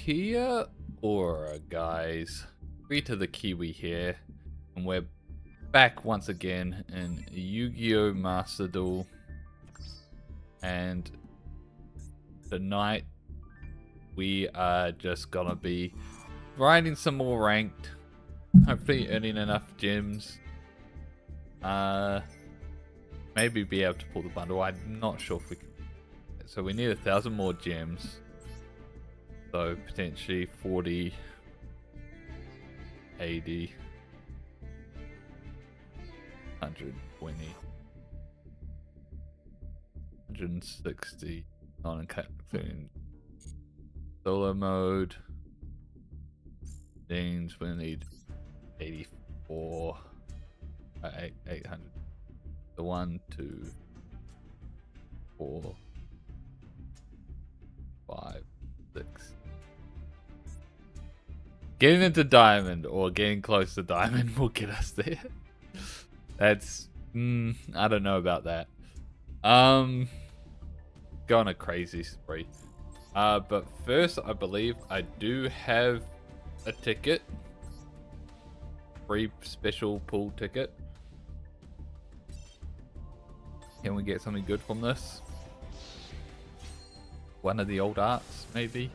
Kia Ora, guys. Free to the Kiwi here, and we're back once again in Yu-Gi-Oh! Master Duel. And tonight we are just gonna be grinding some more ranked, hopefully earning enough gems. Maybe be able to pull the bundle. I'm not sure if we can. So we need 1,000 more gems. So potentially 40, 80, 120, 160, not including solo mode. Things we need 84, 800. The 1, 2, 4, 5, 6. Getting into diamond or getting close to diamond will get us there. That's I don't know about that. Go on a crazy spree. But first I believe I do have a ticket. Free special pool ticket. Can we get something good from this? One of the old arts, maybe?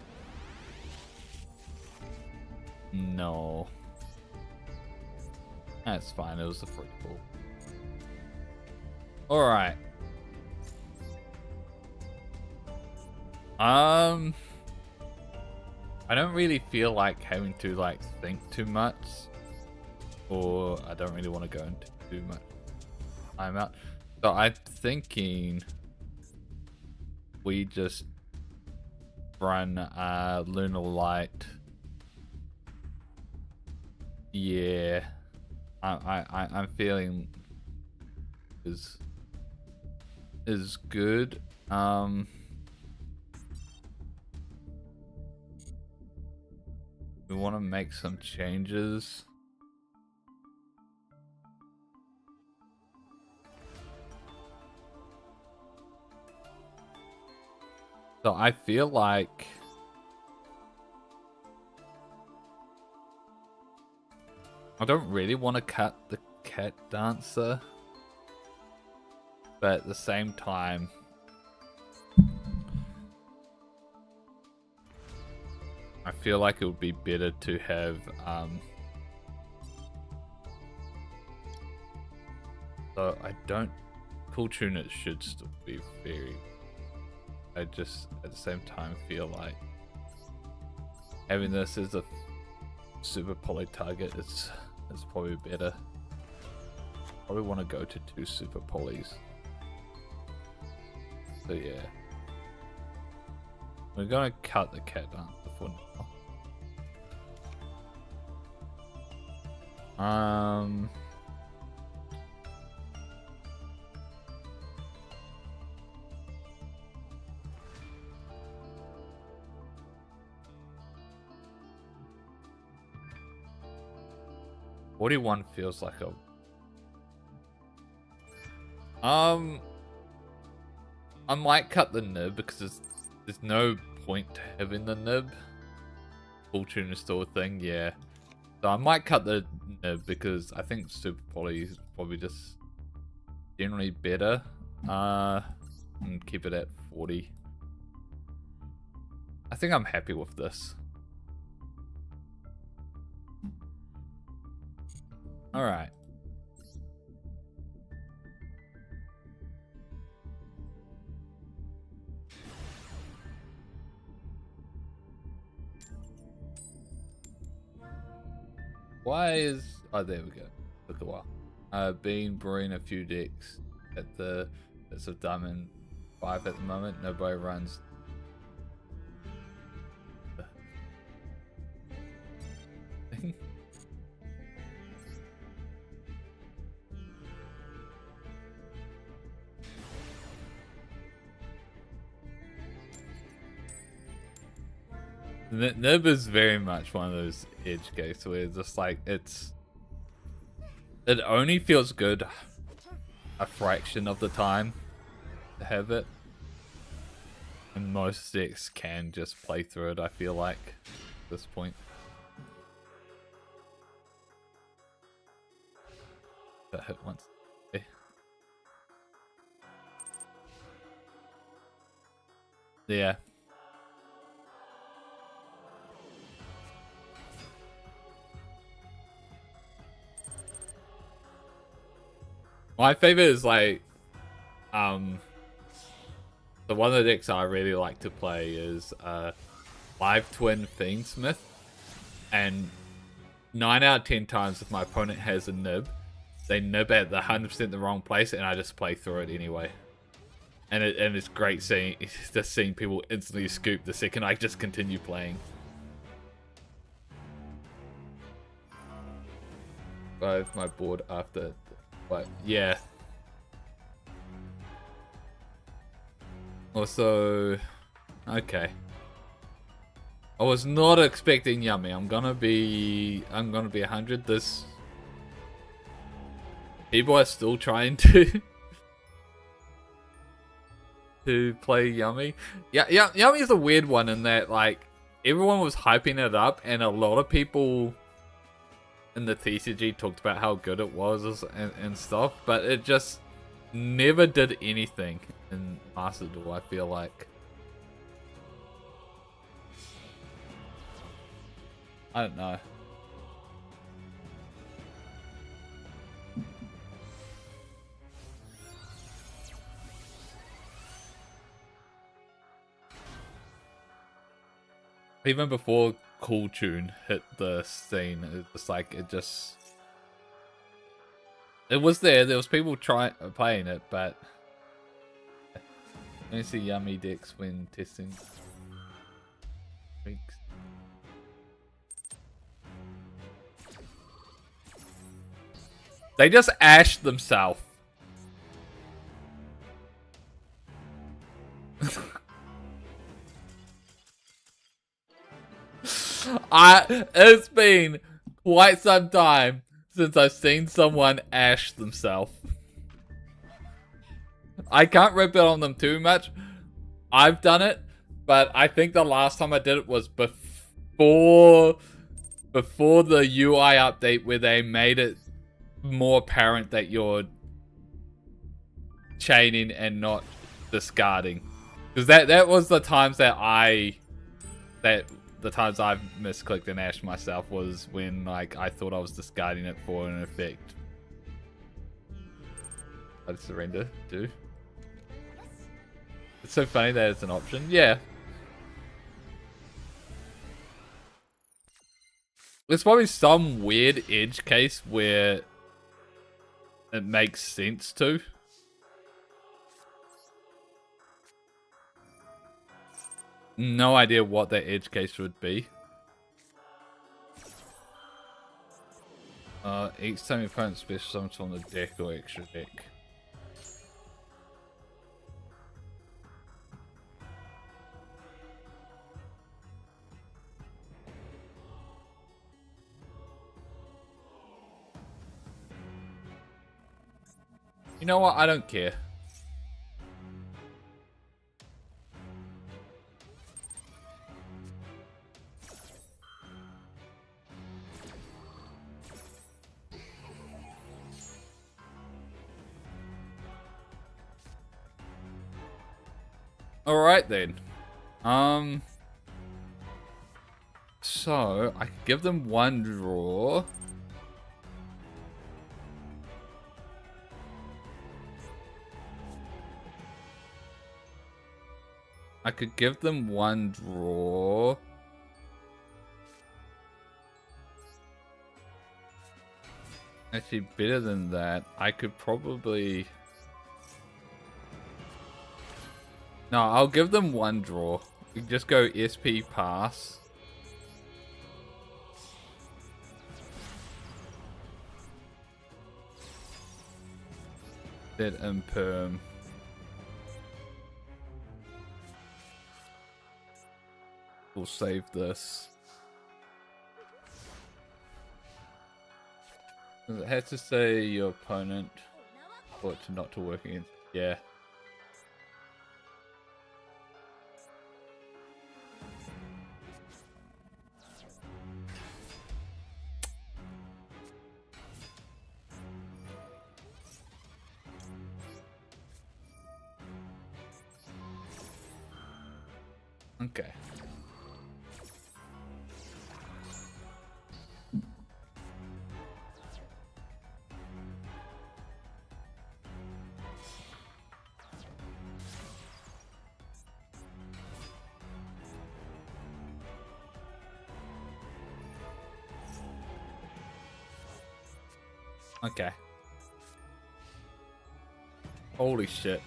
No. That's fine, it was a free pool. Alright. I don't really feel like having to think too much. Or I don't really want to go into too much time out. So I'm thinking we just run Lunar Light. Yeah, I'm feeling is good. We want to make some changes. So I feel like I don't really want to cut the cat dancer, but at the same time I feel like it would be better to have so I don't cool tune. It should still be very. I just at the same time feel like having this as a super poly target is probably better. Probably want to go to 2 super polys. So yeah, we're gonna cut the cat dancer for now. $41 feels like a I might cut the nib because there's no point to having the nib. Full tune is still a thing, yeah. So I might cut the nib because I think super poly is probably just generally better. And keep it at 40. I think I'm happy with this. All right. Why is oh there we go. Took a while. Been brewing a few decks at the it's of Diamond 5 at the moment. Nobody runs. Nib is very much one of those edge games where it's just like it only feels good a fraction of the time to have it. And most decks can just play through it, I feel like, at this point. That hit once. Okay. Yeah. My favorite is like, so one of the decks I really like to play is Live Twin Fiendsmith, and 9 out of 10 times if my opponent has a nib, they nib at the 100% the wrong place, and I just play through it anyway. And it's great seeing people instantly scoop the second I just continue playing. Both my board after, but yeah. Also, okay. I was not expecting Yummy. I'm gonna be 100. This people are still trying to to play Yummy. Yeah, Yummy is a weird one in that like everyone was hyping it up, and a lot of people in the TCG talked about how good it was and stuff, but it just never did anything in Master Duel, I feel like. I don't know. Even before Cool Tune hit the scene, it's like it was there. There was people playing it, but let me see Yummy decks when testing weeks. They just ashed themselves. It's been quite some time since I've seen someone ash themselves. I can't rip it on them too much. I've done it, but I think the last time I did it was before the UI update where they made it more apparent that you're chaining and not discarding. Because that was the times that the times I've misclicked and ashed myself was when like I thought I was discarding it for an effect. I'd surrender, do. It's so funny that it's an option. Yeah. There's probably some weird edge case where it makes sense to. No idea what that edge case would be. Each time your opponent special summons from the deck or extra deck. You know what? I don't care. Alright then. So, I could give them one draw. I could give them one draw. Actually, better than that. I could probably... No, I'll give them one draw. We can just go SP pass. Set imperm. We'll save this. It has to say your opponent for it not to work against. Yeah. Okay. Okay. Holy shit.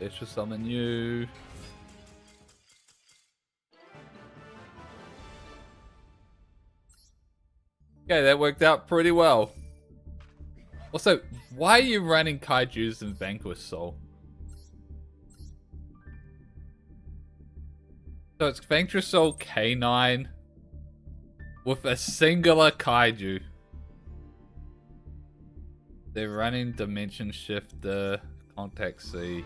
Let's just summon you. Okay, that worked out pretty well. Also, why are you running kaijus in Vanquish Soul? So it's Vanquish Soul K9 with a singular kaiju. They're running Dimension Shifter, Contact C,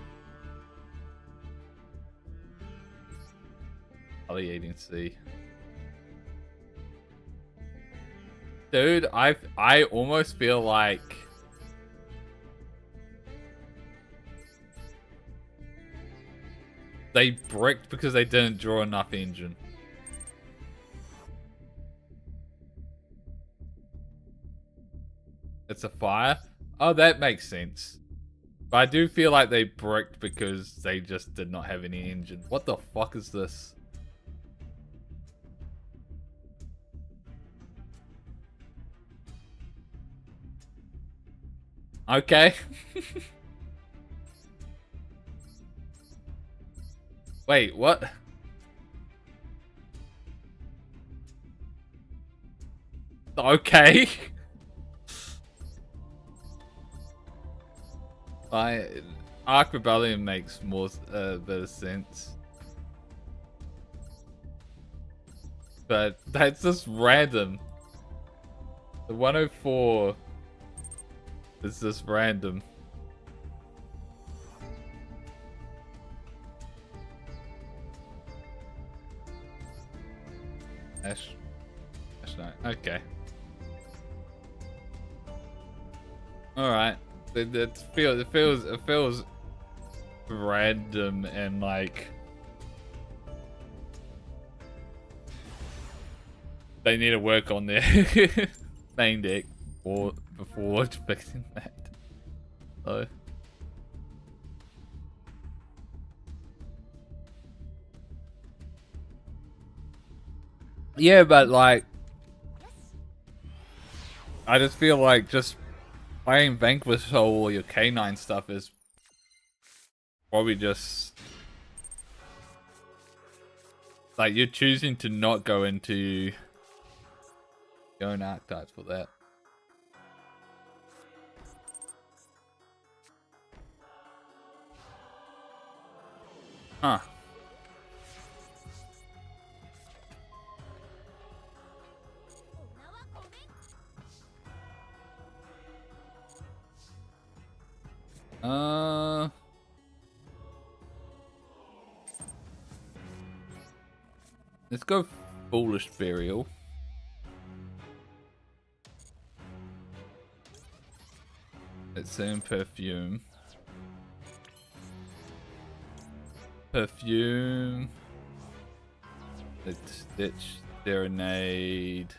Palliating C. Dude, I almost feel like they bricked because they didn't draw enough engine. It's a fire? Oh, that makes sense. But I do feel like they bricked because they just did not have any engine. What the fuck is this? Okay. Wait, what? Okay. Arc Rebellion makes more better sense. But that's just random. The 104 is just random. Ash Knight. Okay. Alright. It feels random and like they need to work on their main deck before fixing that. So yeah, but like I just feel like just playing Vanquish Soul or your K9 stuff is probably just like you're choosing to not go into your own archetypes for that. Huh. Let's go Foolish Burial. Let's in Perfume. Perfume. Let's Stitch, Serenade.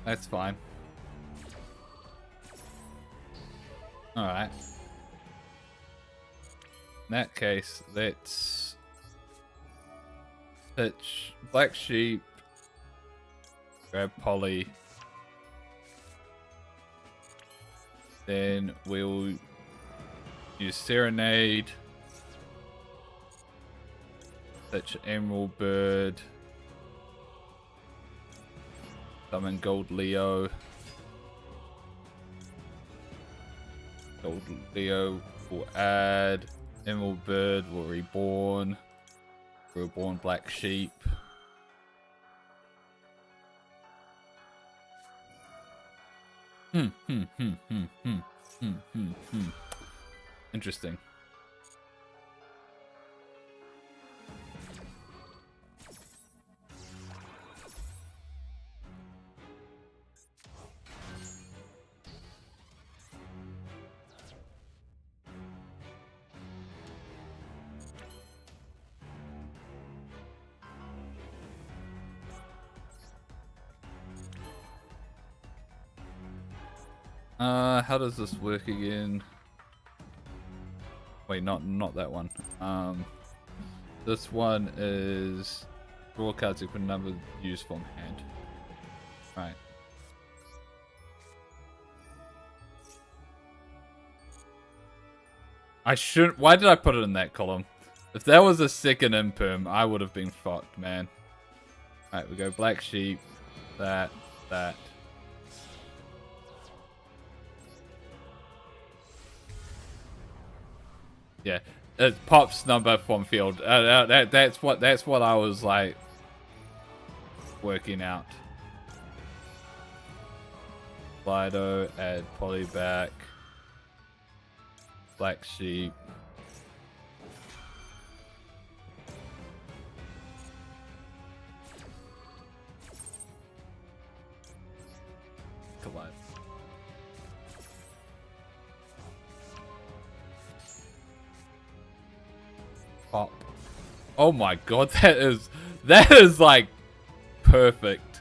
That's fine. Alright. In that case, let's pitch Black Sheep, grab Polly, then we'll use Serenade, pitch Emerald Bird, summon Gold Leo, Gold Leo will add. Emerald Bird will reborn. Reborn Black Sheep. Interesting. How does this work again? Wait, not that one. This one is draw cards equal number used from hand. Right. I shouldn't. Why did I put it in that column? If that was a second imperm, I would have been fucked, man. Alright, we go Black Sheep, that. Yeah, it pops number from field. That's what I was like working out. Lido, add poly back. Black Sheep. Come on. Pop. Oh my god, that is like perfect.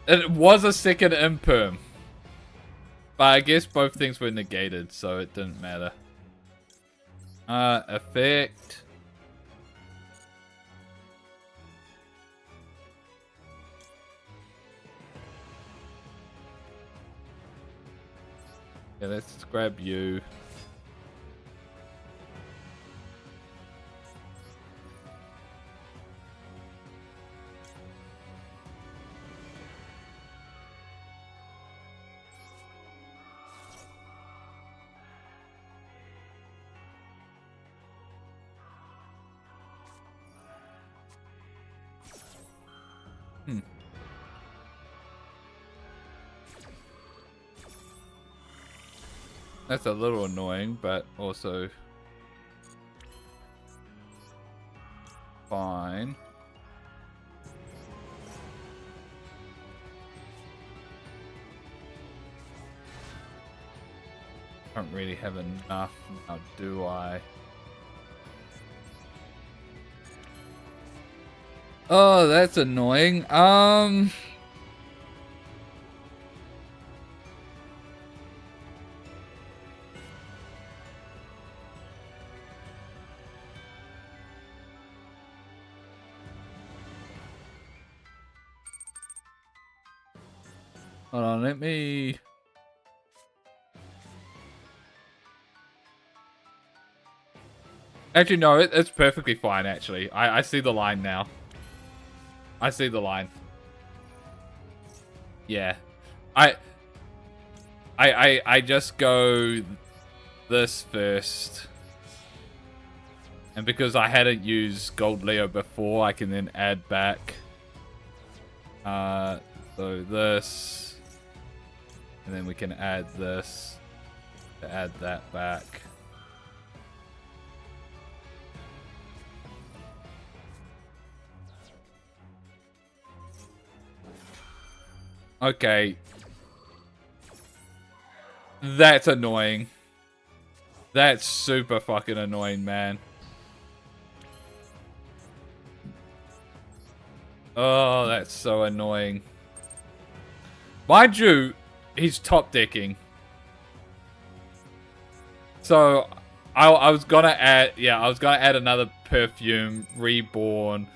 It was a second imperm. But I guess both things were negated, so it didn't matter. Effect. Yeah, let's grab you. That's a little annoying, but also fine. I don't really have enough now, do I? Oh, that's annoying. Hold on, let me... Actually, no, it's perfectly fine, actually. I see the line now. I see the line. Yeah. I just go this first. And because I hadn't used Gold Leo before, I can then add back. So this. And then we can add this to add that back. Okay. That's annoying. That's super fucking annoying, man. Oh, that's so annoying. Mind you, he's top decking. So, I was gonna add, yeah, I was gonna add another perfume, reborn,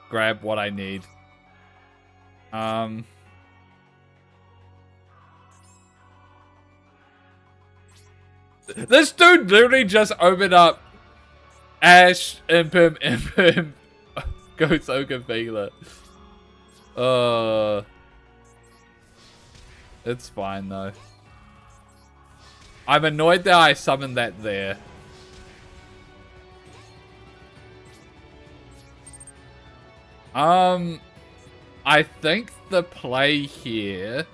grab what I need. This dude literally just opened up Ash, Impim, Ghost Ogre Feeler. It's fine though. I'm annoyed that I summoned that there. I think the play here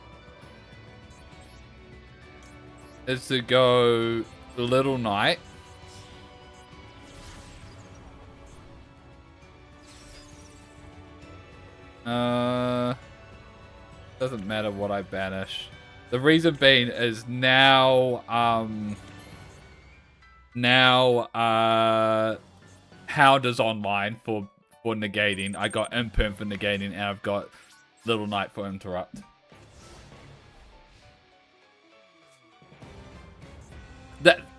is to go Little Knight. Doesn't matter what I banish. The reason being is now Howder's online for negating. I got Imperm for negating, and I've got Little Knight for interrupt.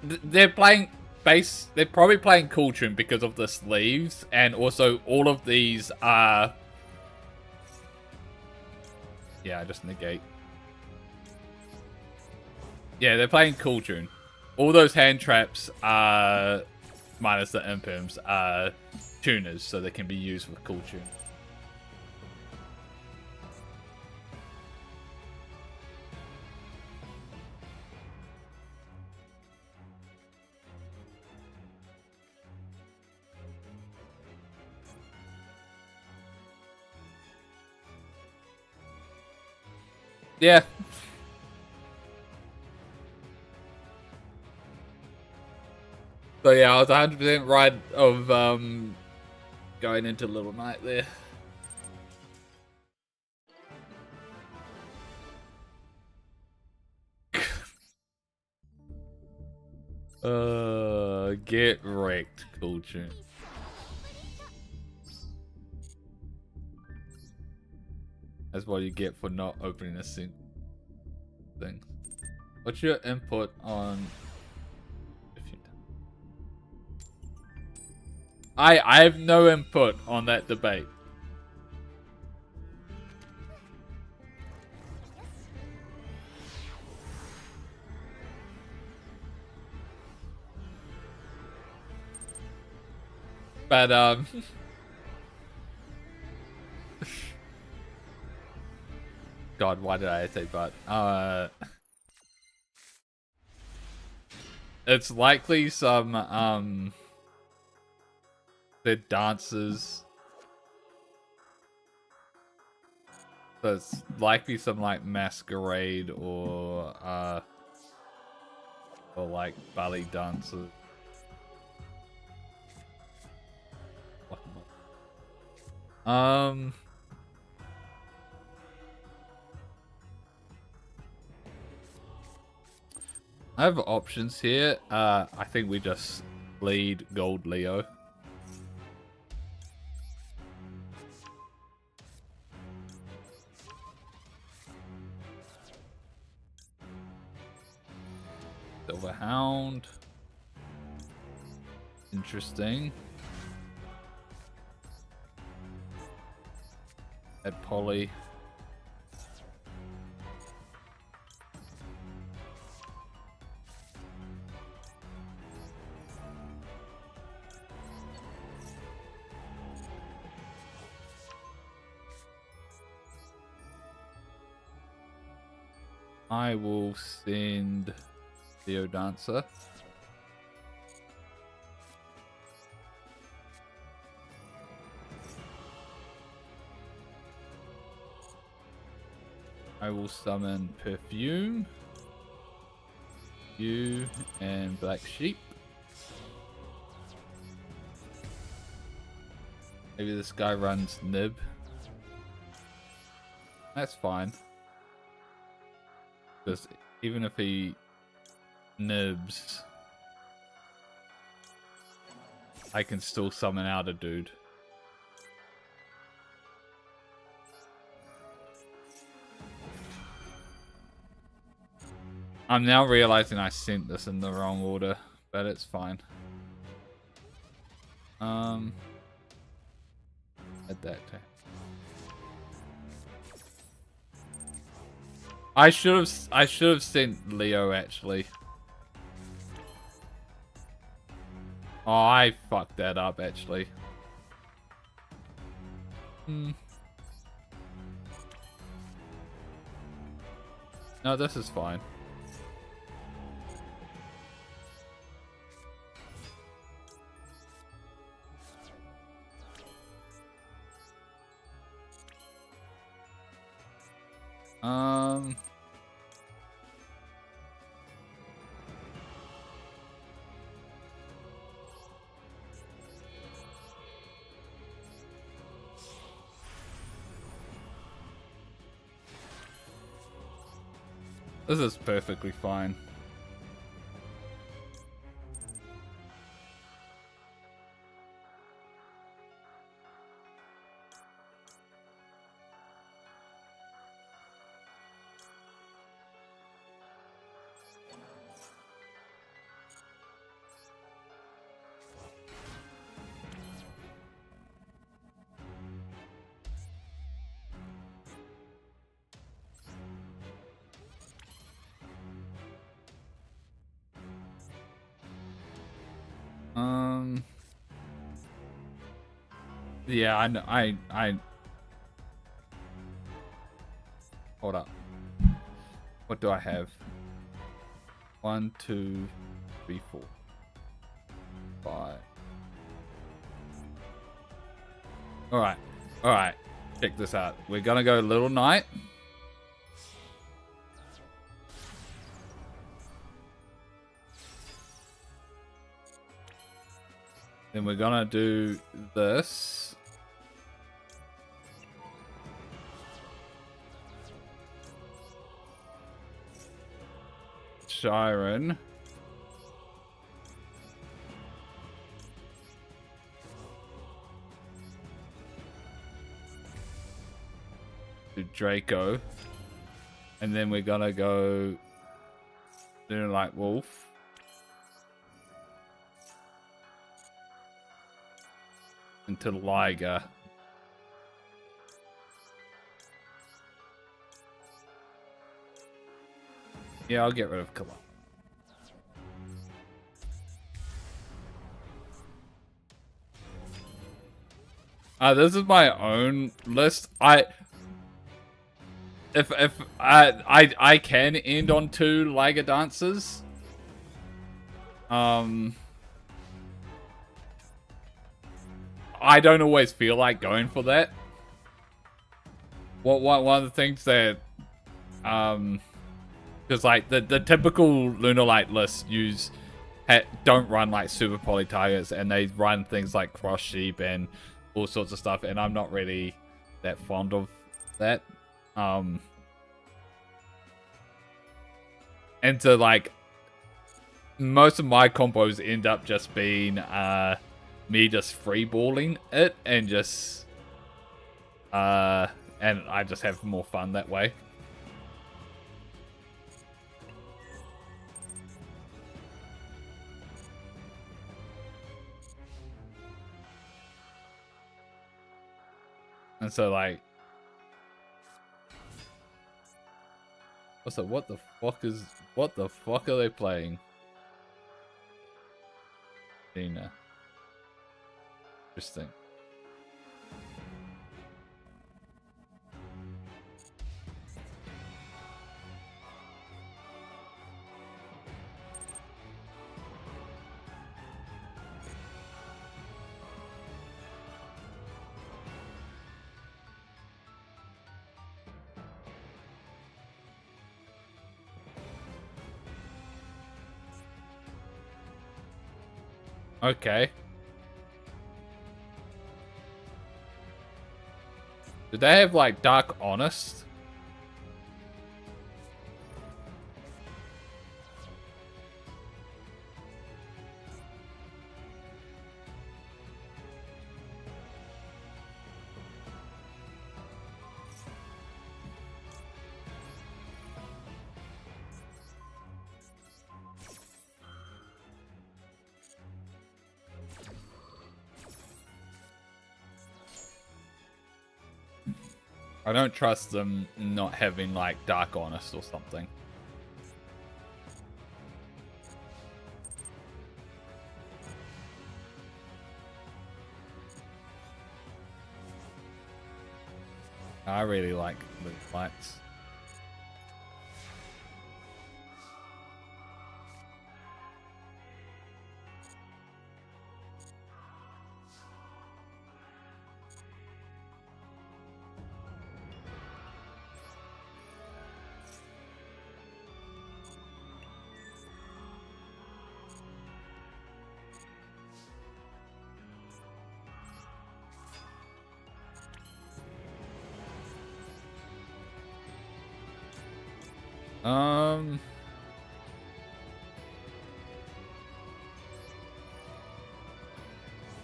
They're playing base. They're probably playing Cool Tune because of the sleeves, and also all of these are. Yeah, just negate. Yeah, they're playing Cool Tune. All those hand traps are minus the imperms are tuners, so they can be used with Cool Tune. Yeah. So yeah, I was 100% right of going into Little Knight there. Get wrecked, Cool Tune. That's what you get for not opening a single thing. What's your input on? I have no input on that debate. But God, why did I say but? It's likely some the dancers. So it's likely some like masquerade or like ballet dancers. I have options here. I think we just lead Gold Leo. Silver Hound. Interesting. At Polly. I will send Theo Dancer. I will summon Perfume, you, and Black Sheep. Maybe this guy runs Nib. That's fine. Because even if he nibs, I can still summon out a dude. I'm now realizing I sent this in the wrong order, but it's fine. At that time. I should have sent Leo actually. Oh, I fucked that up actually. No, this is fine. This is perfectly fine. Yeah, I hold up. What do I have? 1, 2, 3, 4, 5. Alright. Alright. Check this out. We're gonna go Little Knight. Then we're gonna do this. Shiren. To Draco. And then we're gonna go like Wolf. Into Liger. Yeah, I'll get rid of Killer. This is my own list. I can end on 2 Liger dancers. I don't always feel like going for that. One of the things that because like the typical Lunalight lists don't run like super poly targets, and they run things like cross sheep and all sorts of stuff, and I'm not really that fond of that. And so like most of my combos end up just being me just freeballing it and just and I just have more fun that way. And so like also what the fuck are they playing? Dina. Interesting. Okay. Do they have like Dark Honest? I don't trust them not having like Dark Honest or something. I really like the lights.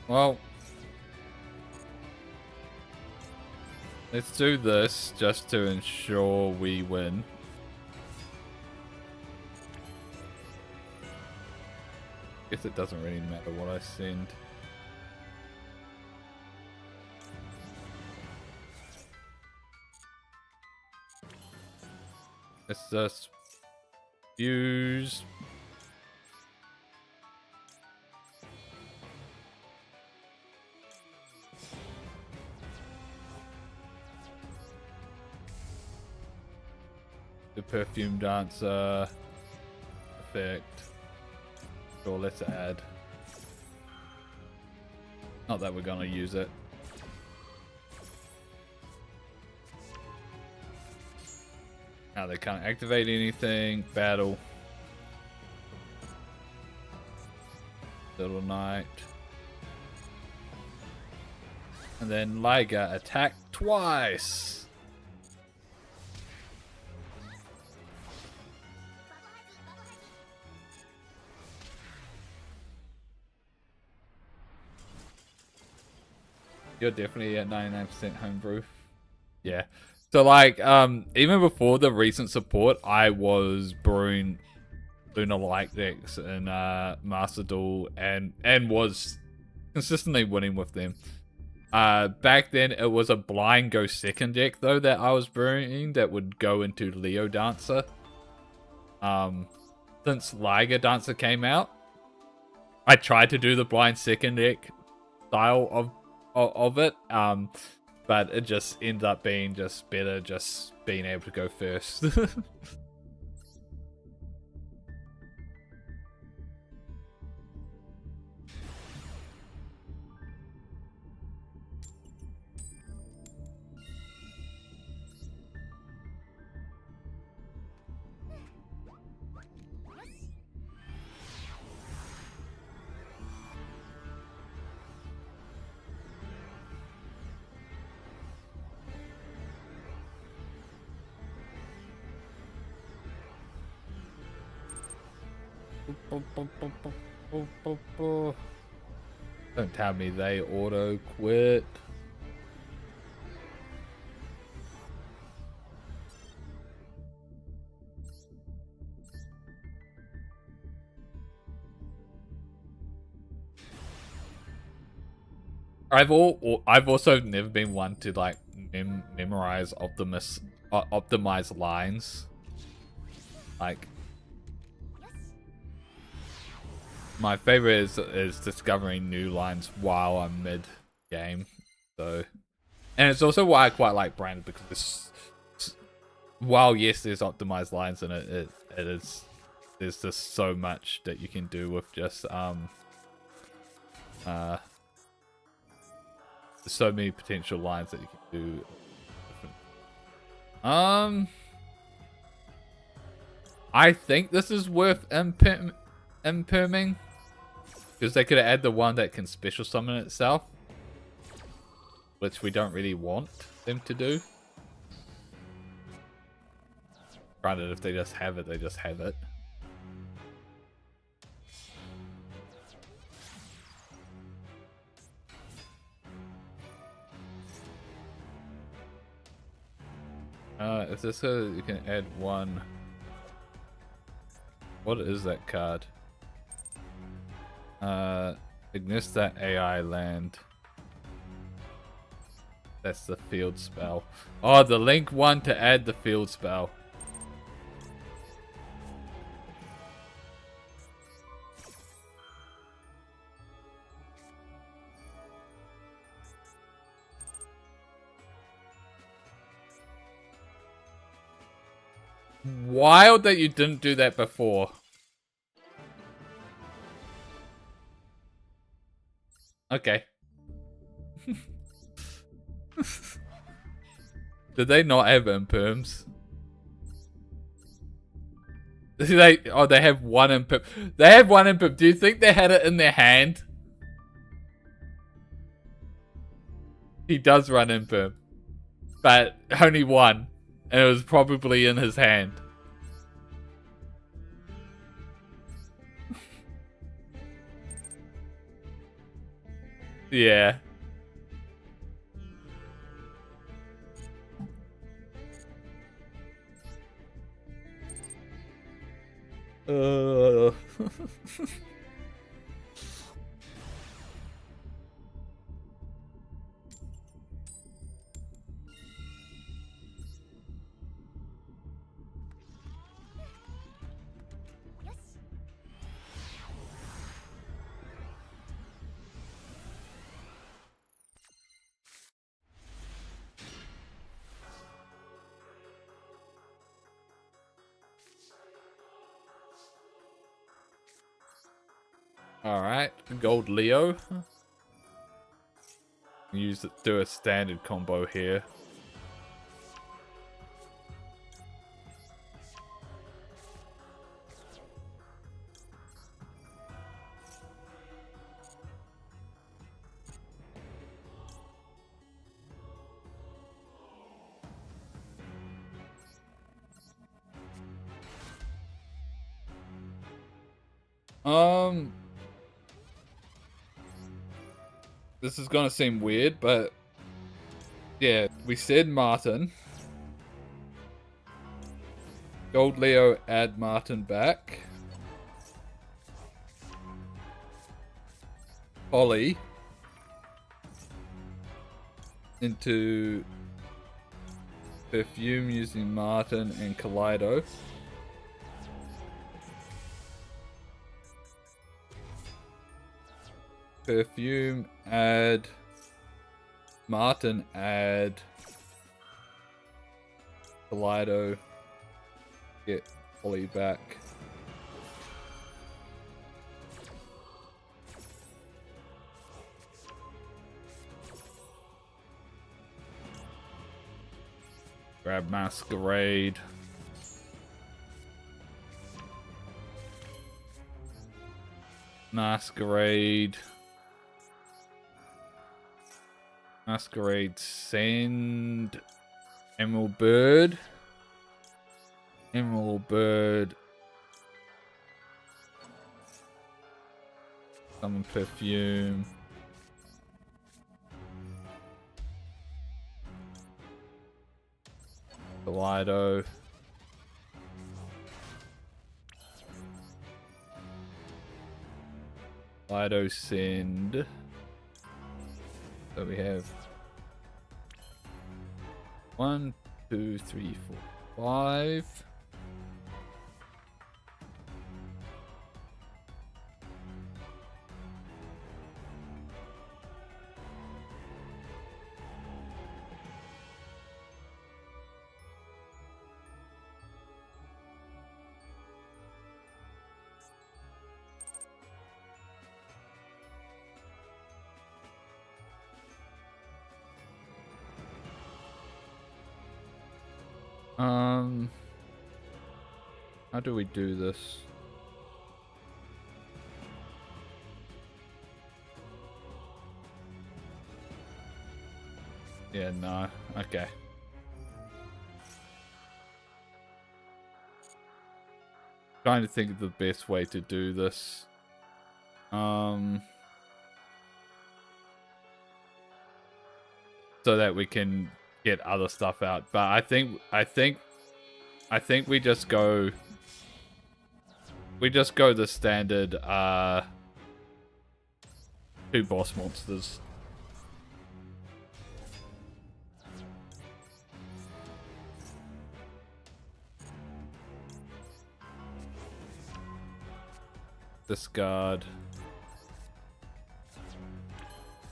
Well, let's do this just to ensure we win. Guess it doesn't really matter what I send. Let's just use the perfume dancer effect. Sure, let's add. Not that we're gonna use it. Now they can't activate anything. Battle. Little Knight. And then Liger attack twice. You're definitely at 99% homebrew. Yeah. So like, even before the recent support, I was brewing Lunar Light decks in Master Duel and was consistently winning with them. Back then it was a blind go second deck though that I was brewing that would go into Leo Dancer. Since Liger Dancer came out, I tried to do the blind second deck style of it, but it just ended up being just better just being able to go first. Don't tell me they auto quit. I've also never been one to like memorize optimize lines. Like, my favorite is discovering new lines while I'm mid game. So, and it's also why I quite like Branded, because while yes, there's optimized lines in it, there's just so much that you can do with just there's so many potential lines that you can do. I think this is worth imperming, because they could add the one that can special summon itself, which we don't really want them to do. Granted, if they just have it, they just have it. If this says you can add one. What is that card? Ignite that AI land. That's the field spell. Oh, the link one to add the field spell. Wild that you didn't do that before. Okay. Did they not have imperms? They have one imperm. They have one imperm. Do you think they had it in their hand? He does run imperm, but only one, and it was probably in his hand. Yeah. Uh. Alright, gold Leo. Do a standard combo here. This is gonna seem weird, but yeah, we said Martin. Gold Leo, add Martin back. Polly into Perfume using Martin and Kaleido. Perfume, add Martin, add Kaleido, get Polly back. Grab Masquerade. Masquerade, send Emerald Bird. Summon Perfume. Kaleido. Kaleido, send. So we have 1, 2, 3, 4, 5. How do we do this? Yeah, no. Okay. Trying to think of the best way to do this. So that we can get other stuff out. But I think we just go the standard 2 boss monsters. Discard.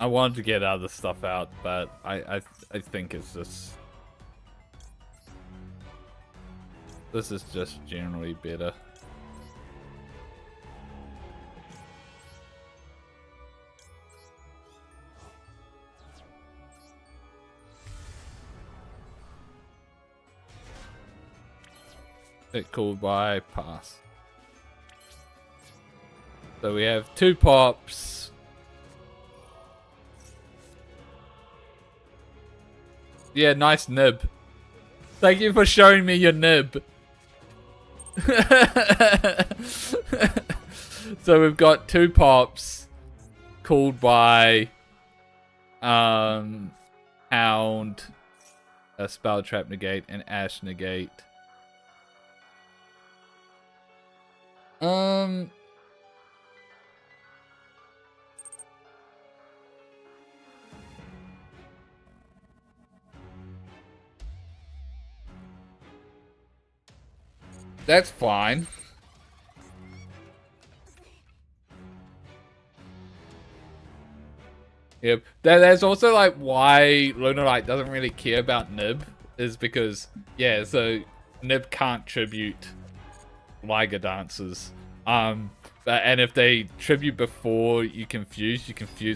I wanted to get other stuff out, but I think it's just, this is just generally better. It called by pass. So we have 2 pops. Yeah, nice nib. Thank you for showing me your nib. So we've got 2 pops called by Hound, a Spell Trap negate, and Ash negate. That's fine. Yep. That's also like why Lunalite doesn't really care about Nib, is because so Nib can't tribute Liger dancers. And if they tribute before you confuse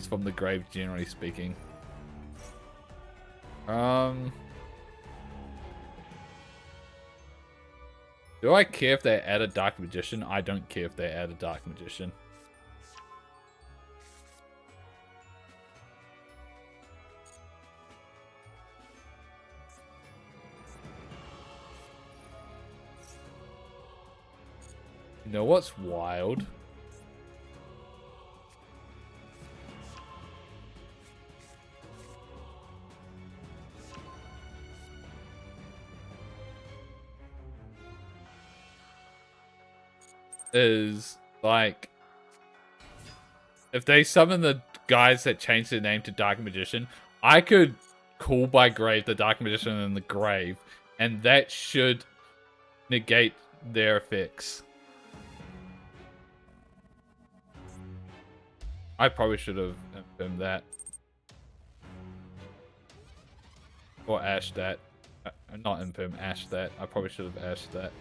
from the grave, generally speaking. Do I care if they add a Dark Magician? I don't care if they add a Dark Magician. You know what's wild? Is like if they summon the guys that change their name to Dark Magician, I could call by grave the Dark Magician in the grave, and that should negate their effects. I probably should have infirmed that. Or ashed that. Not infirm, ashed that. I probably should have ashed that.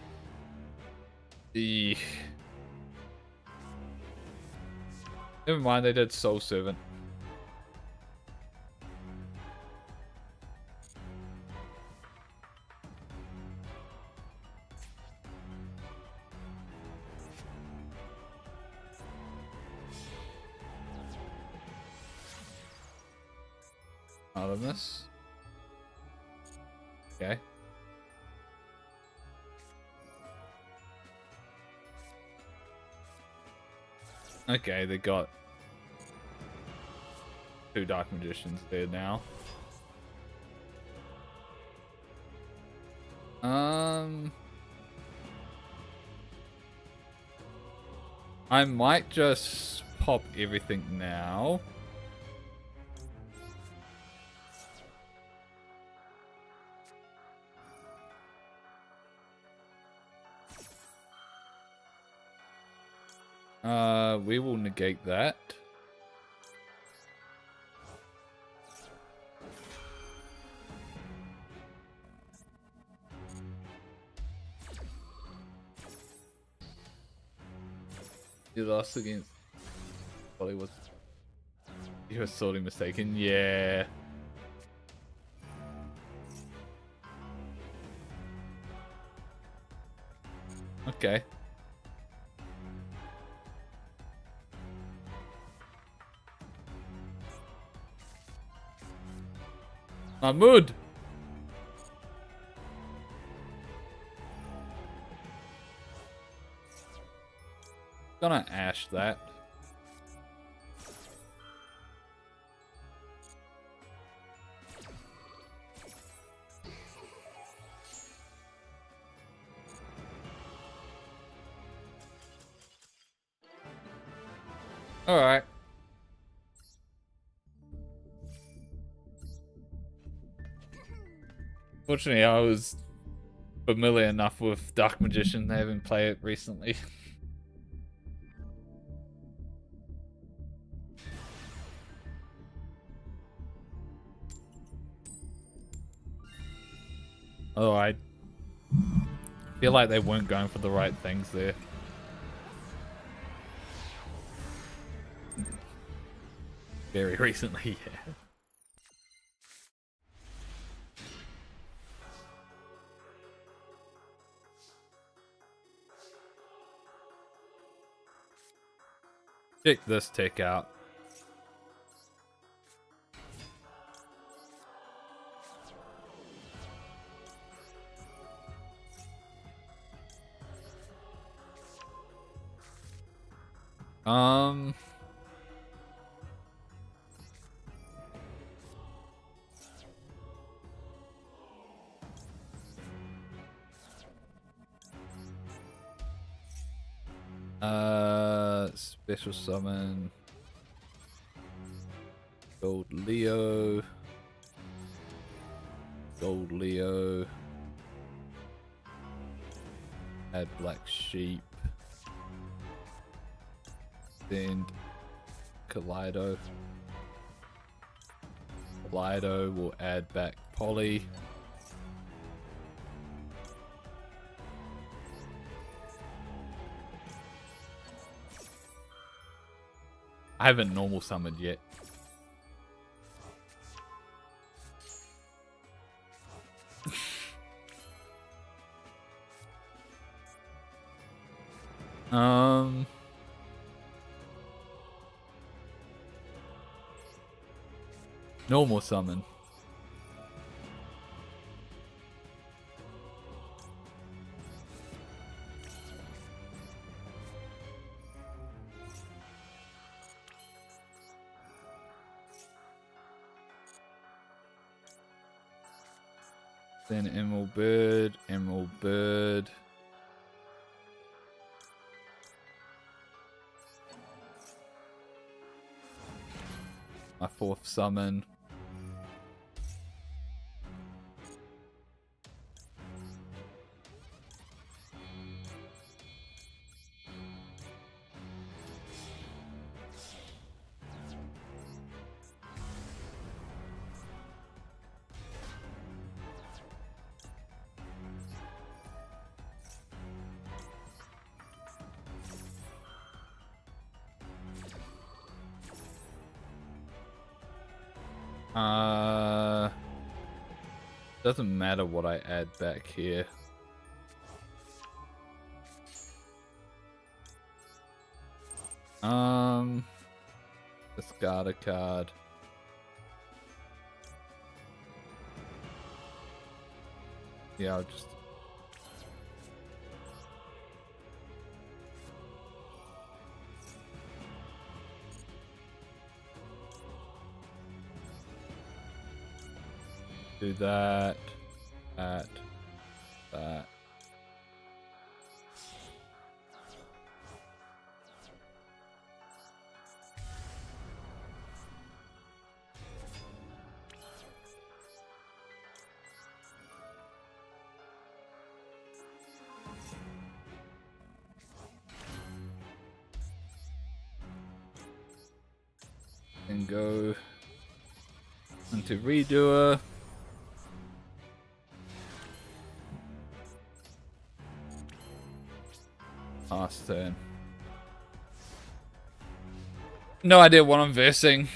Never mind, they did Soul Servant. Artemis. Okay. Okay, they got 2 Dark Magicians there now. I might just pop everything now. We will negate that. You lost against Hollywood. You were sorely mistaken. Yeah. Okay. Mahmoud! Gonna ash that. Alright. Fortunately, I was familiar enough with Dark Magician. I haven't played it recently. Oh, I feel like they weren't going for the right things there. Very recently, yeah. Check this tick out. special summon. Gold Leo. Gold Leo. Add Black Sheep. Then Kaleido. Kaleido will add back Polly. I haven't normal summoned yet. Normal summon. Then Emerald Bird, Emerald Bird. My fourth summon. Doesn't matter what I add back here. Discard a card. Yeah, I'll just... do that, that. And go into Redoer. Last turn. No idea what I'm versing.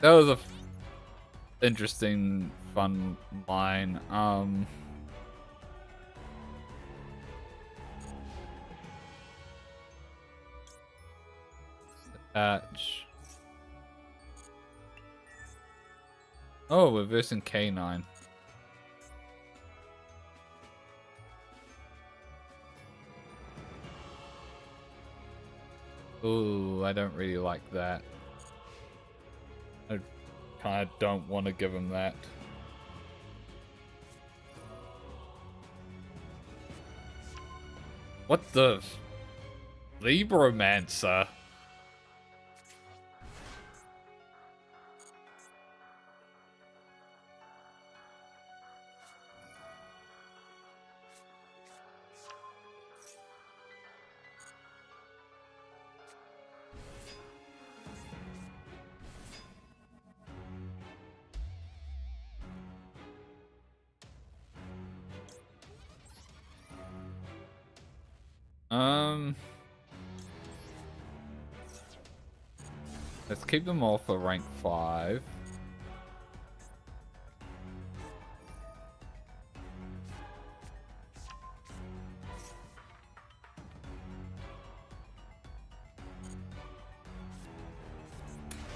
That was a interesting, fun line. Attach. Oh, we're versing K9. Ooh, I don't really like that. I kind of don't want to give him that. What the? Libromancer? Let's keep them all for rank 5.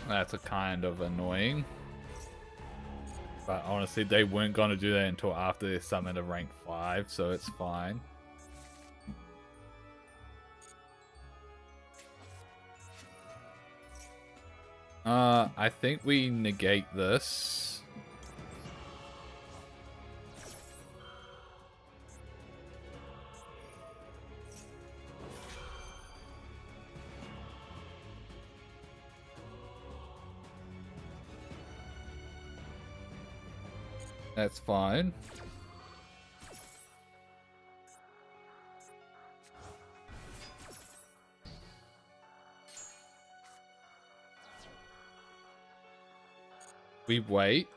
That's a kind of annoying. But honestly, they weren't going to do that until after they summoned a rank 5, so it's fine. I think we negate this. That's fine. We wait.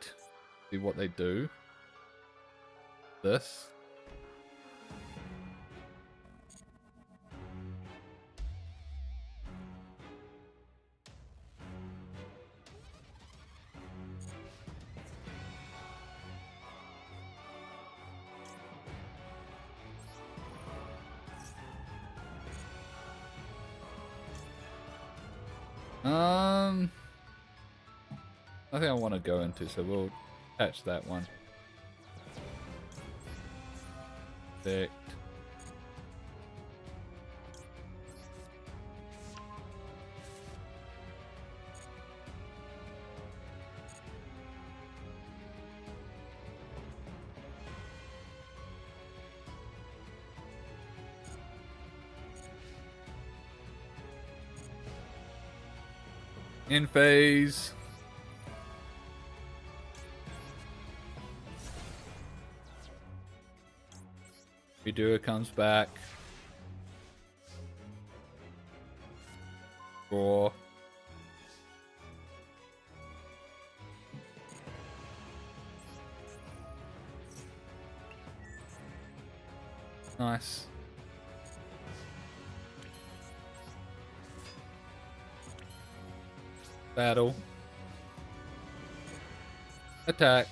See what they do. This. Nothing I want to go into, so we'll catch that one. Perfect. In phase. VTuber comes back. Draw. Nice. Battle. Attack.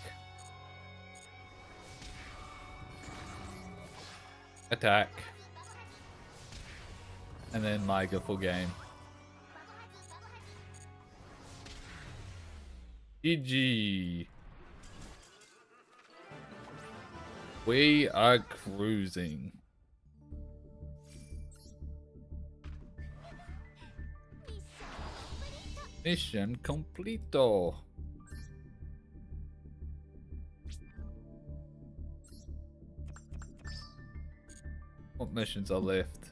Attack. And then Liga full game. GG. We are cruising. Mission completo. What missions are left?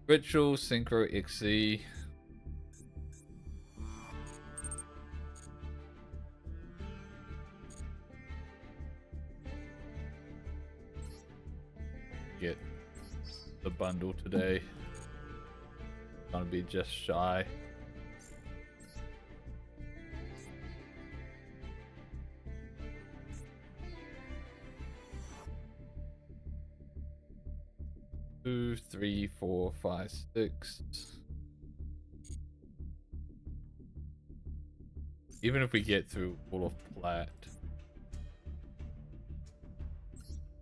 Ritual, Synchro, XE. Get the bundle today. Gonna be just shy. Two, 3, 4, 5, 6. Even if we get through all of Plat.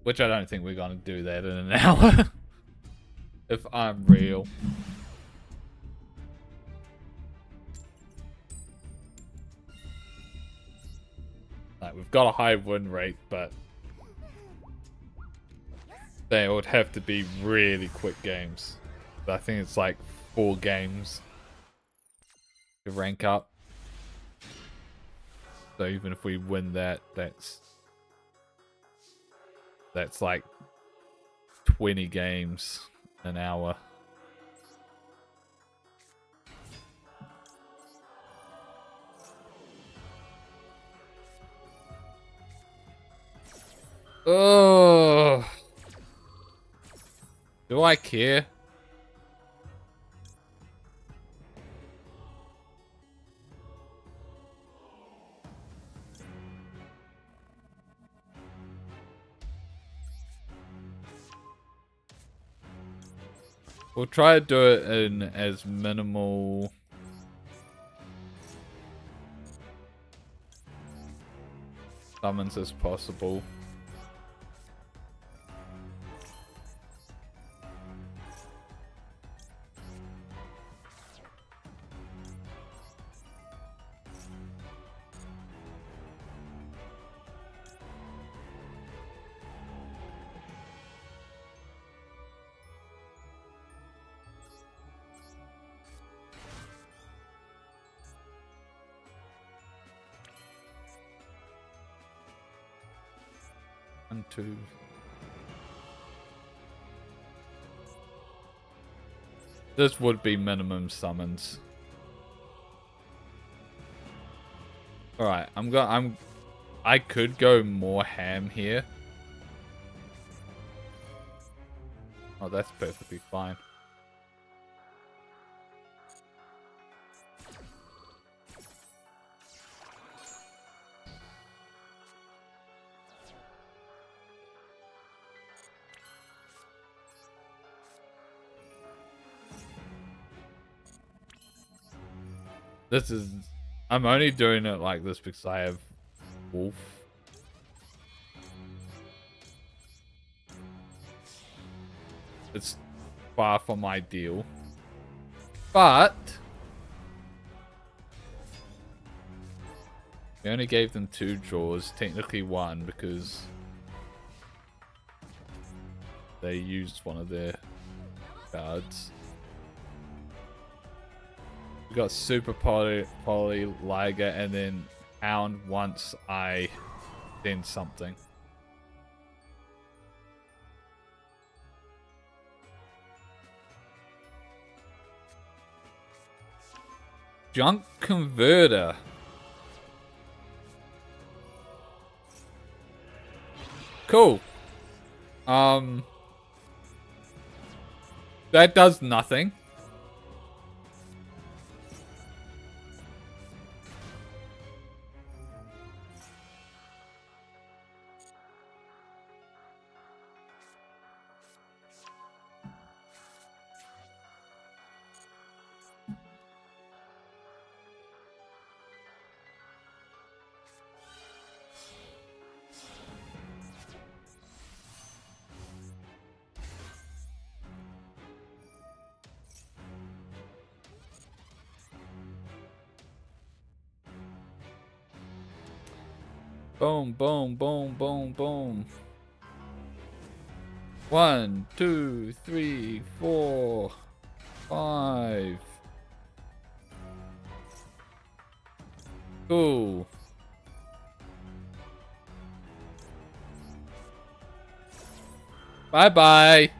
Which I don't think we're gonna do that in an hour. If I'm real. Like, we've got a high win rate, but they would have to be really quick games. But I think it's like 4 games to rank up. So even if we win that, that's like 20 games an hour. Oh. Do I care? We'll try to do it in as minimal summons as possible. One, two. This would be minimum summons. All right, I'm I could go more ham here. Oh, that's perfectly fine. This is... I'm only doing it like this because I have wolf. It's far from ideal. But... we only gave them 2 draws. Technically 1 because... they used one of their cards. We got Super Poly Liger, and then Hound once I send something. Junk Converter. Cool. That does nothing. Boom, boom, boom, boom, boom. 1, 2, 3, 4, 5. Cool. Bye-bye.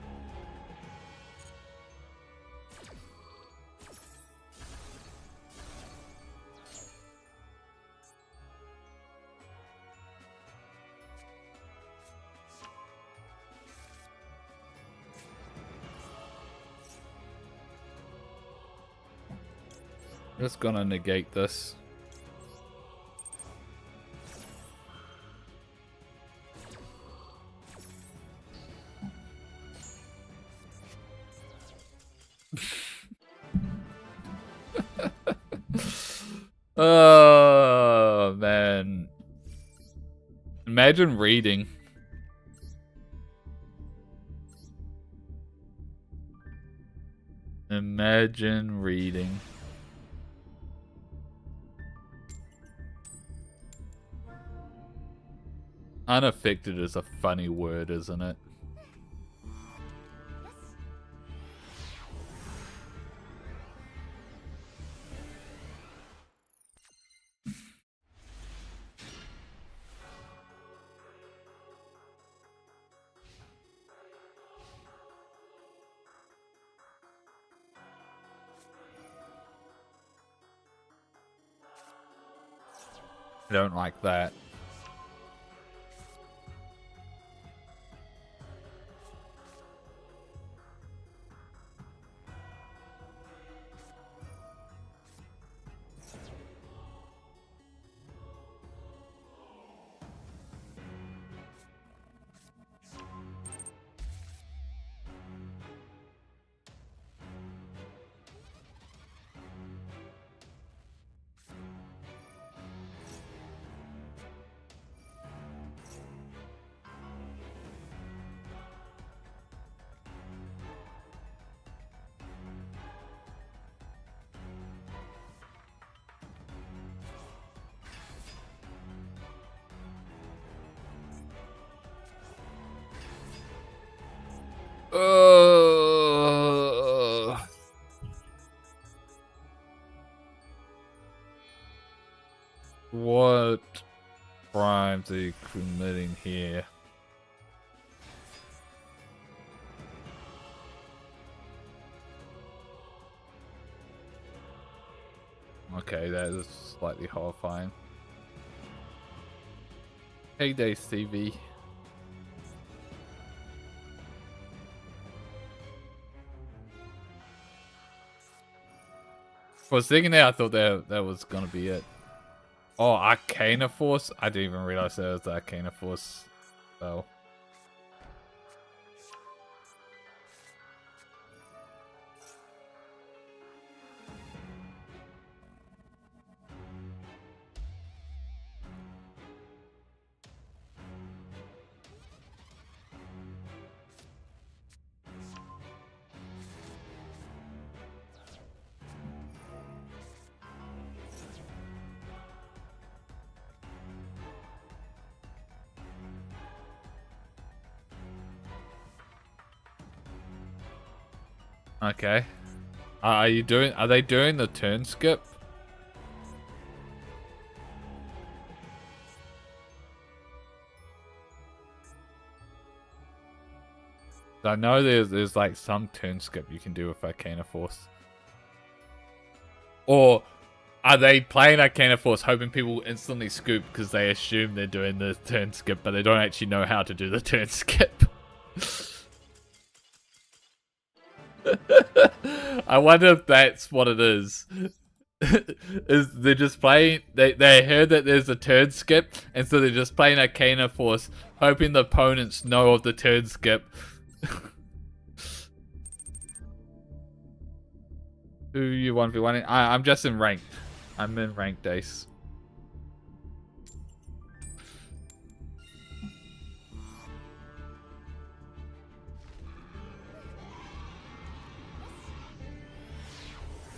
Just gonna negate this. Oh, man. Imagine reading. Imagine reading. Unaffected is a funny word, isn't it? I don't like that. What crimes are you committing here? Okay, that is slightly horrifying. Heyday CV. For a second there, I thought that was gonna be it. Oh, Arcana Force? I didn't even realize there was the Arcana Force spell. Okay. Are they doing the turn skip? I know there's like some turn skip you can do with Arcana Force. Or are they playing Arcana Force hoping people instantly scoop because they assume they're doing the turn skip, but they don't actually know how to do the turn skip? I wonder if that's what it is. Is they're just playing, they heard that there's a turn skip, and so they're just playing Arcana Force, hoping the opponents know of the turn skip. Who you 1v1? I'm just in ranked. I'm in ranked Ace.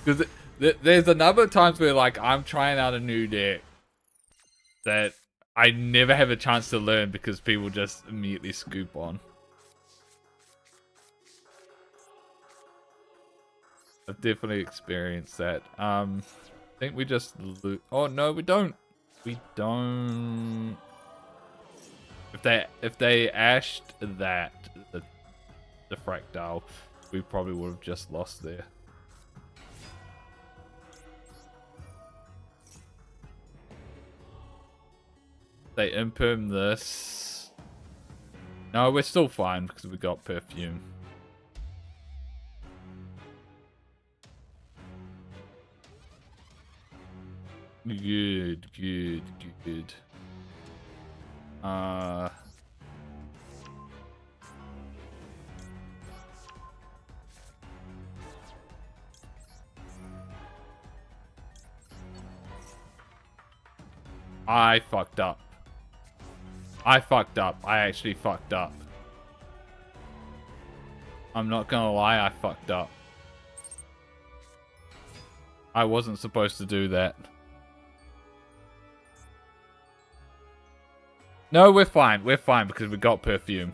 Because there's a number of times where like I'm trying out a new deck that I never have a chance to learn because people just immediately scoop on. I've definitely experienced that. I think we just loot. Oh no, we don't. We don't. If they ashed that the fractal, we probably would have just lost there. They imperm this. No, we're still fine because we got perfume. Good. I fucked up. I actually fucked up. I'm not gonna lie, I fucked up. I wasn't supposed to do that. No, we're fine. We're fine because we got perfume.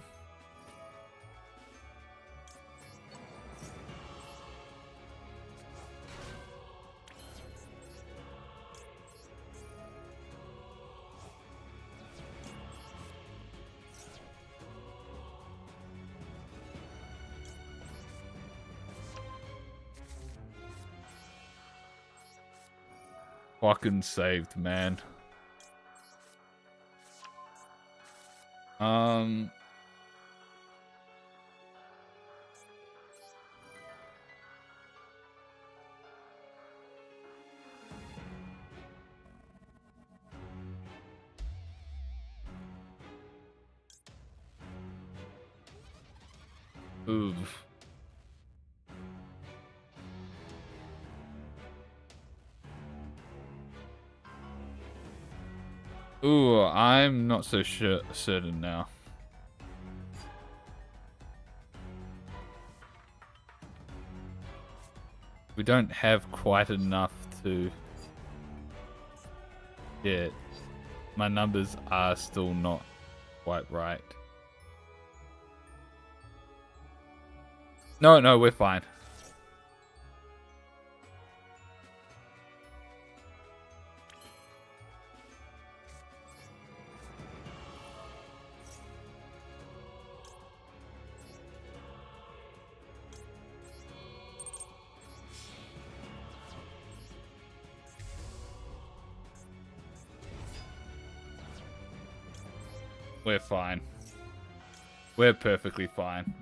Fucking saved, man. Oof. Ooh, I'm not so certain now. We don't have quite enough to get. My numbers are still not quite right. No, we're fine. We're fine. We're perfectly fine.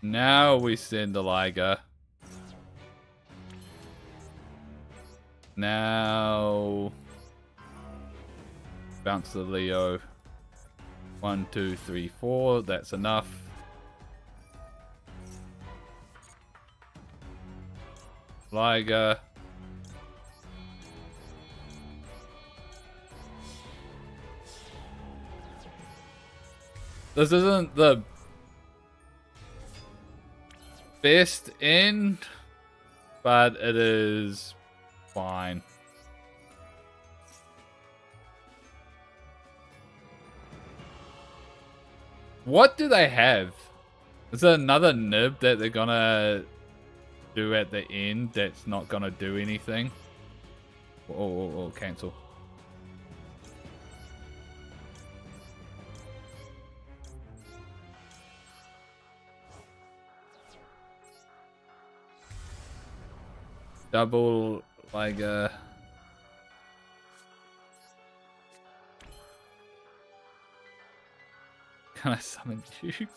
Now we send the Liger. Now bounce the Leo. 1, 2, 3, 4. That's enough. Liger. This isn't the best end, but it is fine. What do they have? Is there another nib that they're gonna do at the end that's not gonna do anything? Oh, cancel. Double, like, can I summon you?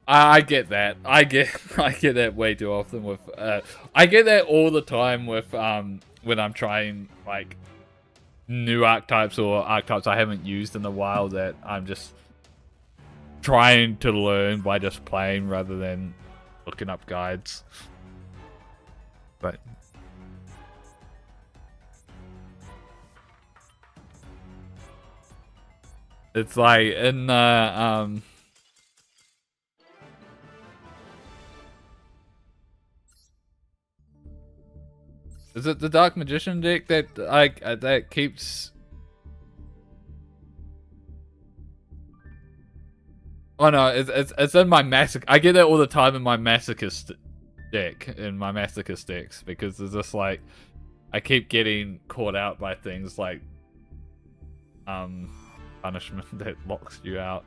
I get that. I get that way too often with, I get that all the time with, when I'm trying, like, new archetypes or archetypes I haven't used in a while that I'm just trying to learn by just playing rather than looking up guides. But it's like in is it the Dark Magician deck that that keeps? Oh no, it's in my masoch. I get that all the time in my masochist deck, decks, because it's just like I keep getting caught out by things like punishment that locks you out,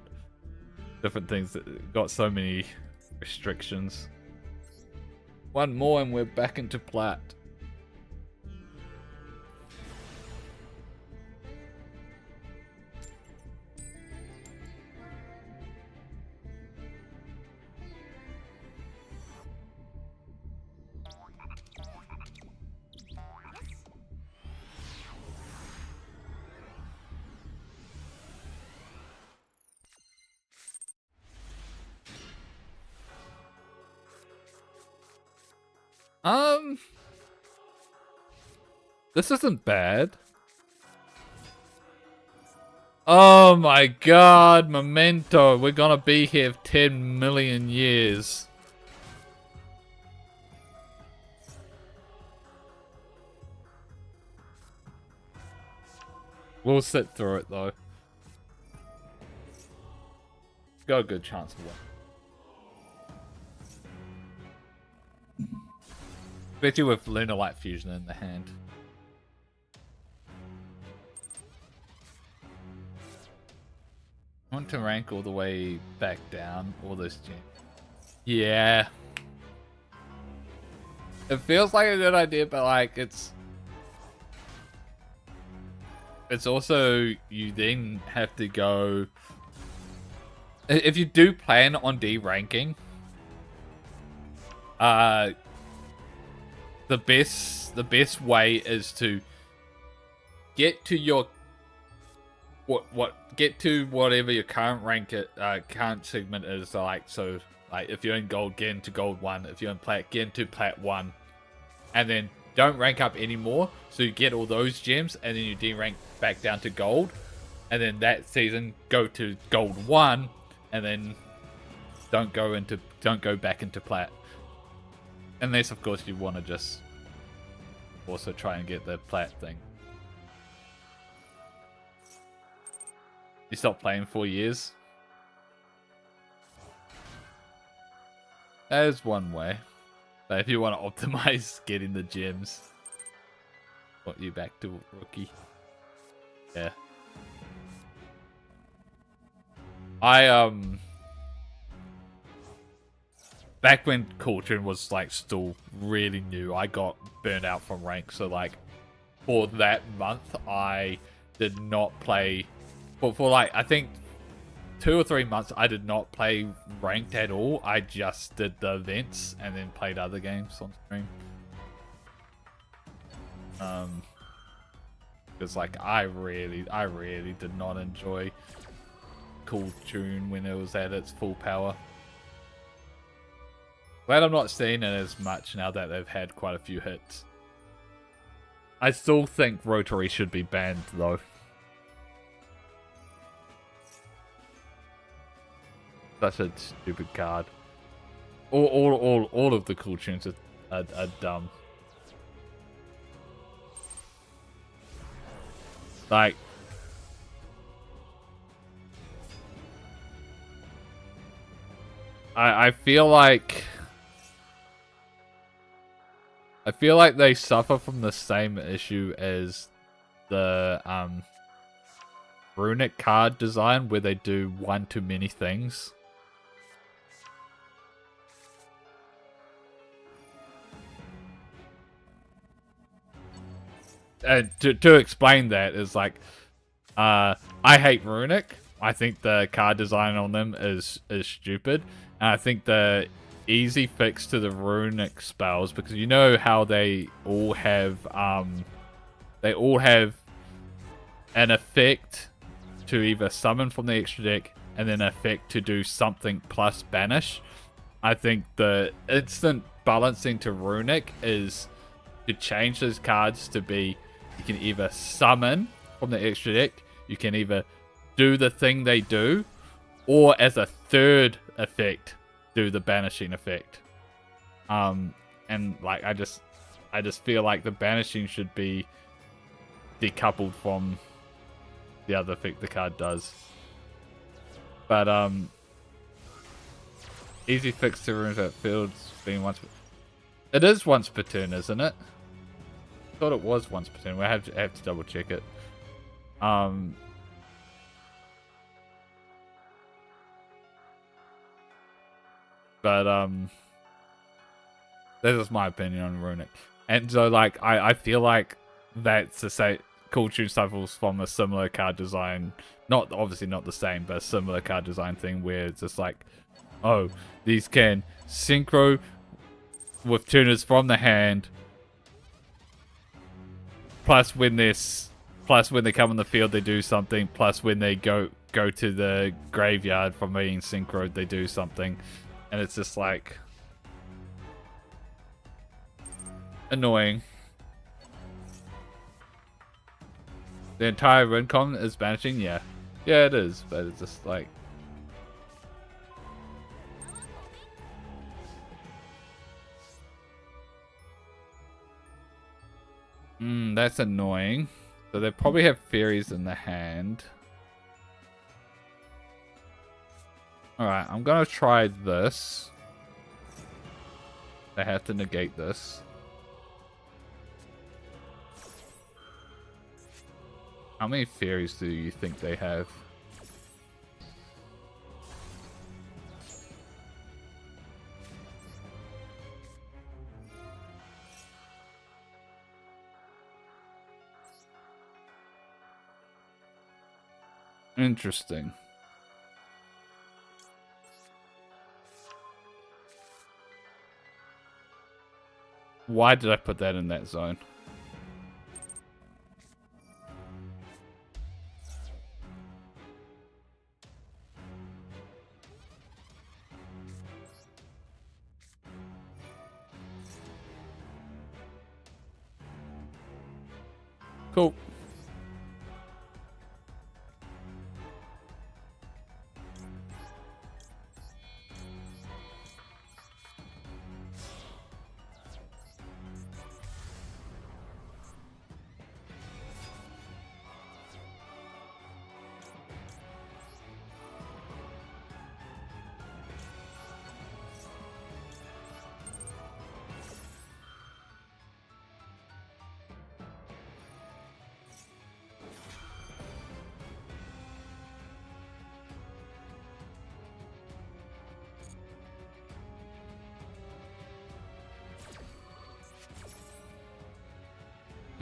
different things that got so many restrictions. One more and we're back into plat. This isn't bad. Oh my god, Memento. We're gonna be here 10 million years. We'll sit through it though. Got a good chance of win. Especially with Lunar Light Fusion in the hand. I want to rank all the way back down, all those gems. Yeah. It feels like a good idea, but like it's also, you then have to go, if you do plan on de-ranking, the best way is to get to your get to whatever your current rank current segment is, like, so like if you're in gold, get into gold 1, if you're in plat, get into plat 1, and then don't rank up anymore, so you get all those gems and then you de-rank back down to gold, and then that season go to gold 1 and then don't go back into plat, unless of course you want to just also try and get the plat thing. You stopped playing 4 years. That is one way. But if you want to optimize getting the gems, put you back to rookie. Yeah. Back when Culture was like still really new, I got burned out from rank. So like for that month, I did not play for like I think 2 or 3 months. I did not play ranked at all. I just did the events and then played other games on stream. Because like I really did not enjoy Cool Tune when it was at its full power. Glad I'm not seeing it as much now that they've had quite a few hits. I still think Rotary should be banned though. Such a stupid card. All of the Cool Tunes are dumb. Like, I feel like they suffer from the same issue as the Runic card design, where they do one too many things. And to explain that is like, I hate Runic. I think the card design on them is stupid. And I think the easy fix to the Runic spells, because you know how they all have an effect to either summon from the extra deck and then an effect to do something plus banish. I think the instant balancing to Runic is to change those cards to be, you can either summon from the extra deck, you can either do the thing they do, or as a third effect, do the banishing effect. And like I just feel like the banishing should be decoupled from the other effect the card does. But easy fix to ruins that field's been once. It is once per turn, isn't it? I thought it was once per turn. We have to double check it. But this is my opinion on Runic. And so like I feel like that's to say Cool Tune suffers from a similar card design, not obviously not the same, but a similar card design thing where it's just like, oh, these can synchro with tuners from the hand, plus when they come on the field they do something, plus when they go to the graveyard from being synchroed they do something. And it's just like annoying. The entire Rincon is banishing? Yeah. Yeah, it is, but it's just like... that's annoying. So they probably have fairies in the hand. Alright, I'm gonna try this. I have to negate this. How many fairies do you think they have? Interesting. Why did I put that in that zone? Cool.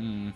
Hmm.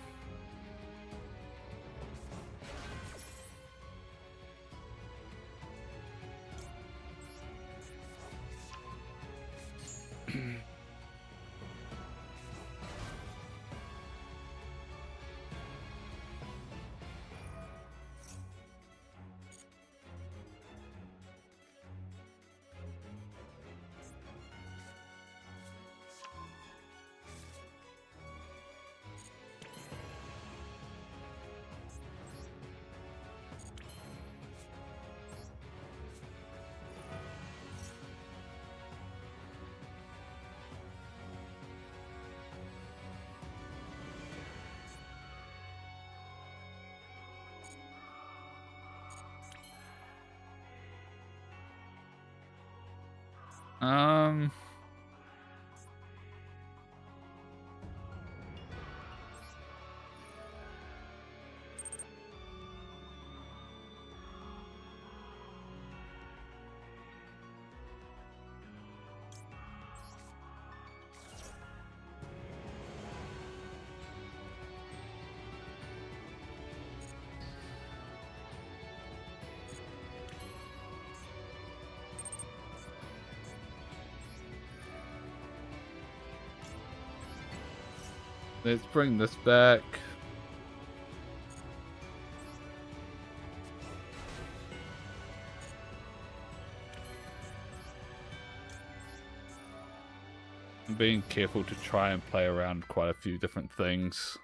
Um. Let's bring this back. I'm being careful to try and play around quite a few different things.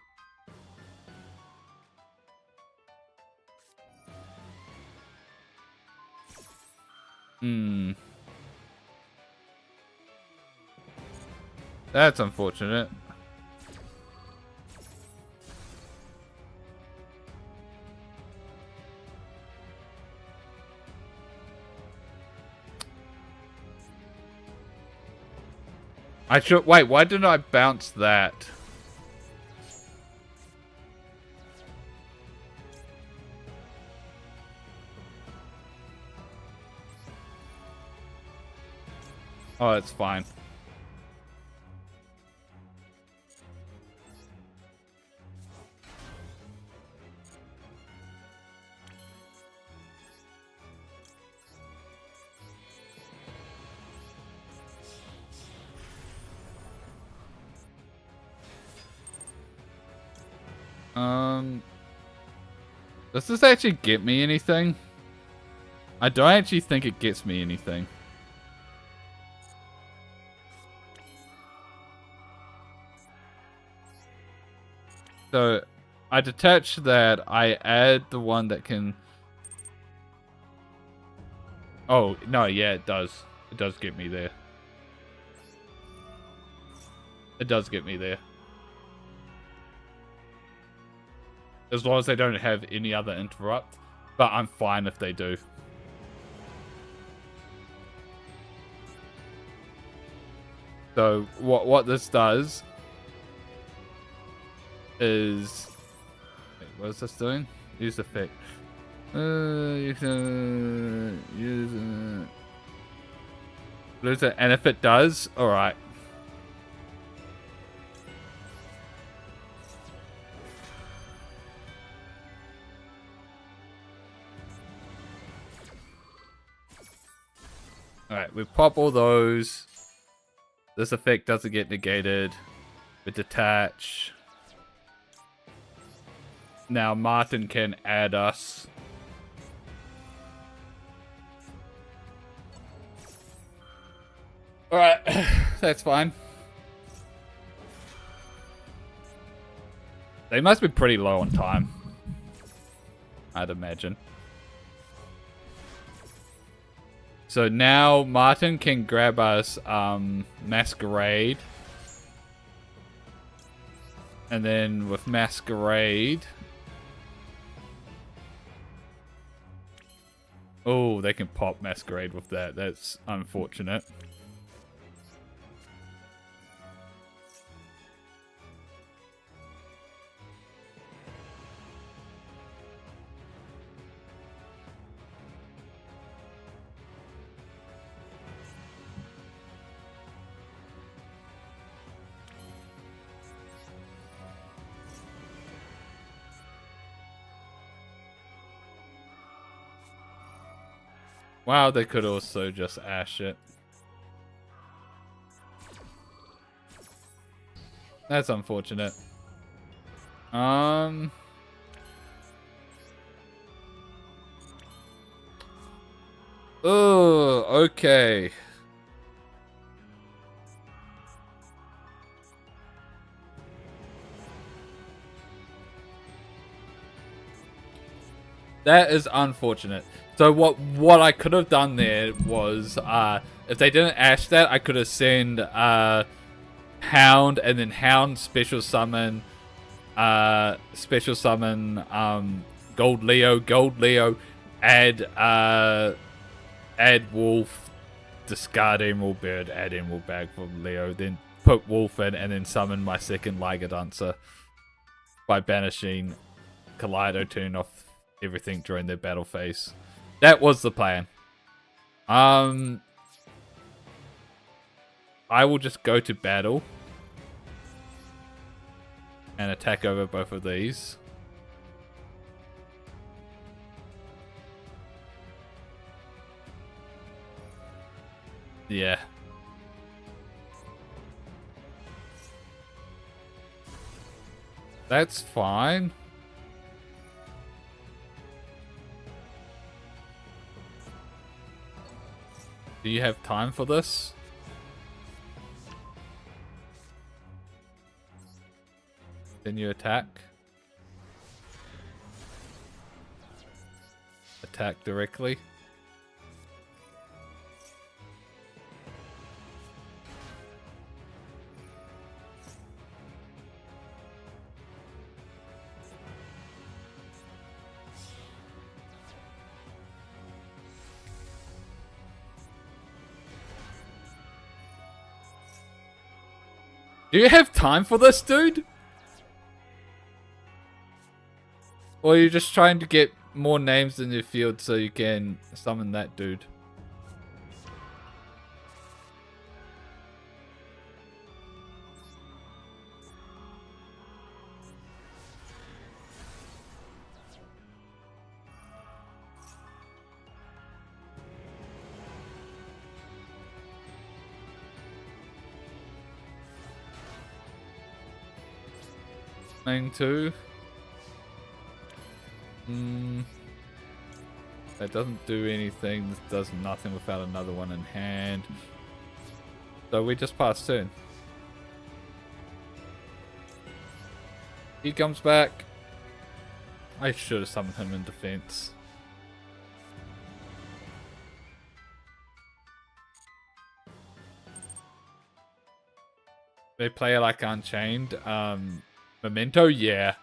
Hmm. That's unfortunate. I should wait. Why didn't I bounce that? Oh, it's fine. Does this actually get me anything? I don't actually think it gets me anything. So, I detach that, I add the one that can... Oh, no, yeah, it does. It does get me there. It does get me there. As long as they don't have any other interrupt. But I'm fine if they do. So, what this does... is... Wait, what is this doing? Use effect. You can use lose it, and if it does, alright. Alright, we pop all those. This effect doesn't get negated. We detach. Now Martin can add us. Alright, that's fine. They must be pretty low on time, I'd imagine. So now Martin can grab us Masquerade. And then with Masquerade... Oh, they can pop Masquerade with that. That's unfortunate. Wow, they could also just ash it. That's unfortunate. Oh, okay. That is unfortunate. So what I could have done there was, if they didn't ash that, I could have sent Hound and then Hound special summon Gold Leo, add Wolf, discard Emerald Bird, add Emerald Bag for Leo, then put Wolf in and then summon my second Liger Dancer by banishing Kaleido, turning off everything during their battle phase. That was the plan. I will just go to battle and attack over both of these. Yeah. That's fine. Do you have time for this? Then you attack. Attack directly. Do you have time for this, dude? Or are you just trying to get more names in your field so you can summon that dude? Thing too. That doesn't do anything. This does nothing without another one in hand. So we just pass turn. He comes back. I should have summoned him in defense. They play like Unchained. Memento, yeah.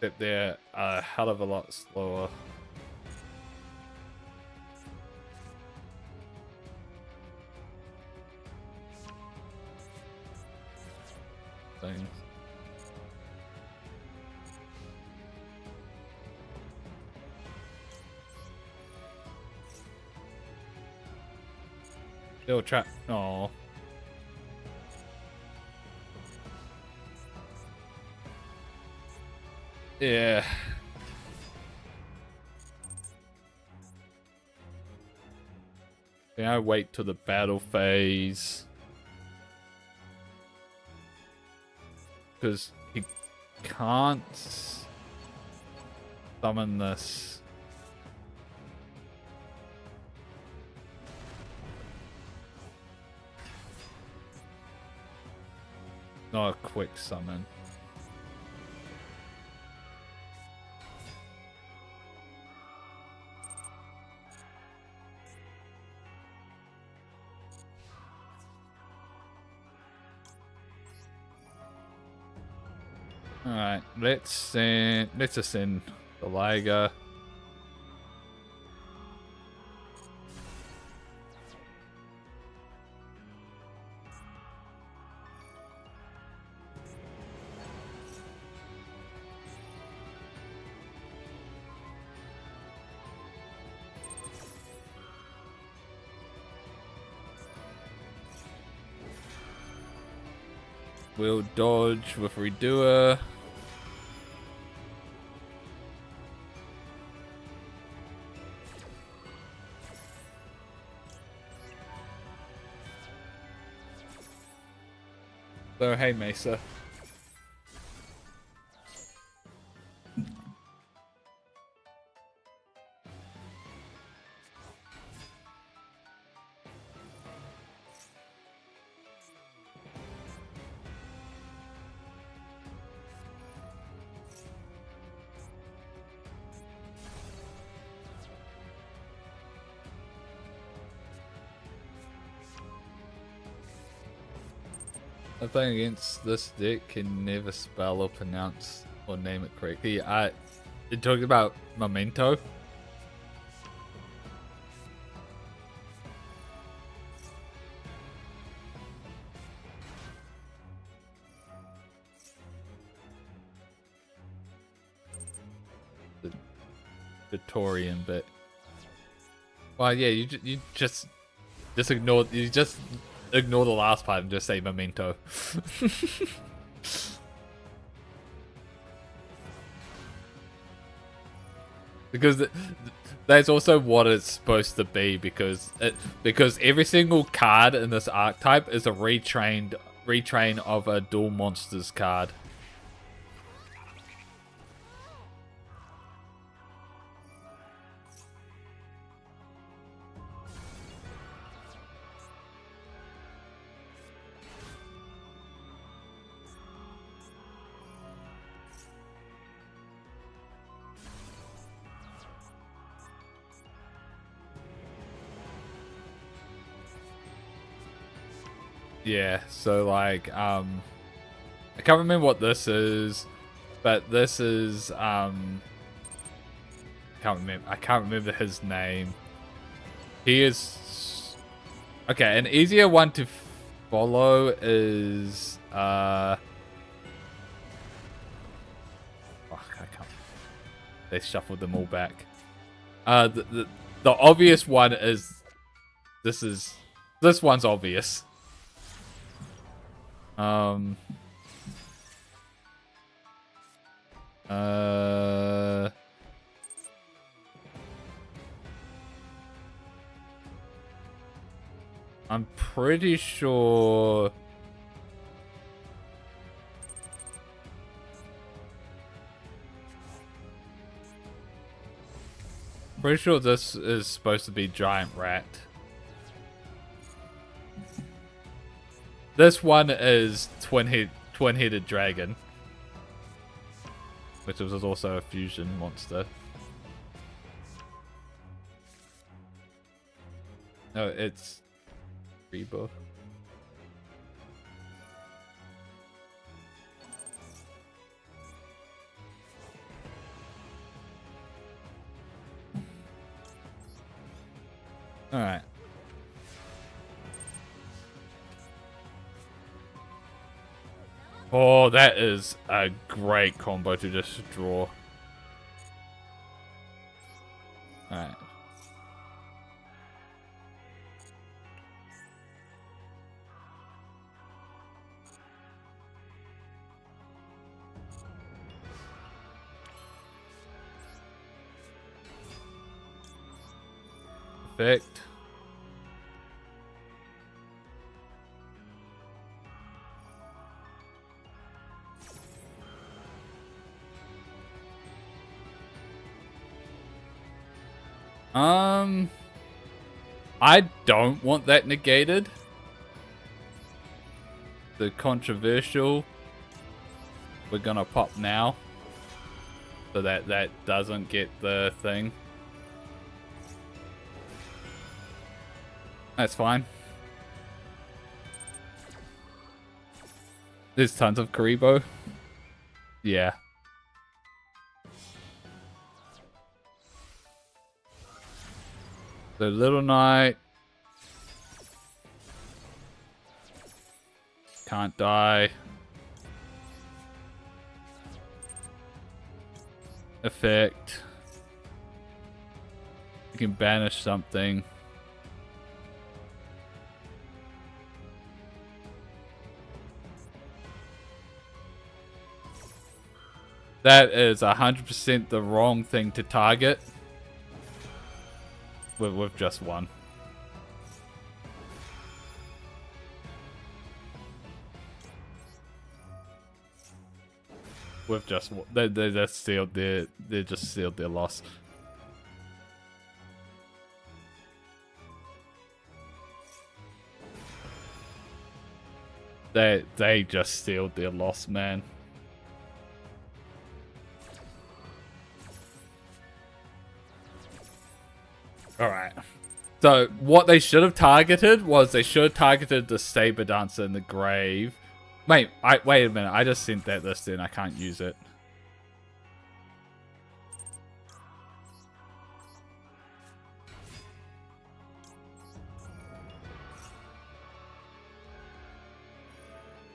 Except they're a hell of a lot slower. Things. Still trap. Oh. Yeah. Can I wait till the battle phase? Because he can't summon this. Not a quick summon. Alright, let's ascend the Liger. We'll dodge with Redoer. So hey Mesa. The thing against this deck can never spell or pronounce or name it correctly. You're talking about Memento? The Victorian bit. Well, yeah, you just ignore ignore the last part and just say Memento. Because that's also what it's supposed to be, because every single card in this archetype is a retrain of a Duel Monsters card. Yeah, so like, I can't remember what this is, but this is, I can't remember his name. He is, okay, an easier one to follow is, fuck, I can't, they shuffled them all back. The obvious one is, this one's obvious. I'm pretty sure. Pretty sure this is supposed to be Giant Rat. This one is twin-headed dragon, which was also a fusion monster. No, it's Rebirth. All right. Oh, that is a great combo to just draw. Alright. Perfect. I don't want that negated. The controversial, we're gonna pop now, so that doesn't get the thing. That's fine. There's tons of Karibo. Yeah. The Little Knight. Can't die. Effect. You can banish something. That is 100% the wrong thing to target. With just one. We've just they just sealed their loss. They just sealed their loss, man. All right. So what they should have targeted was they should have targeted the Saber Dancer in the grave. Wait a minute. I just sent that list in. I can't use it.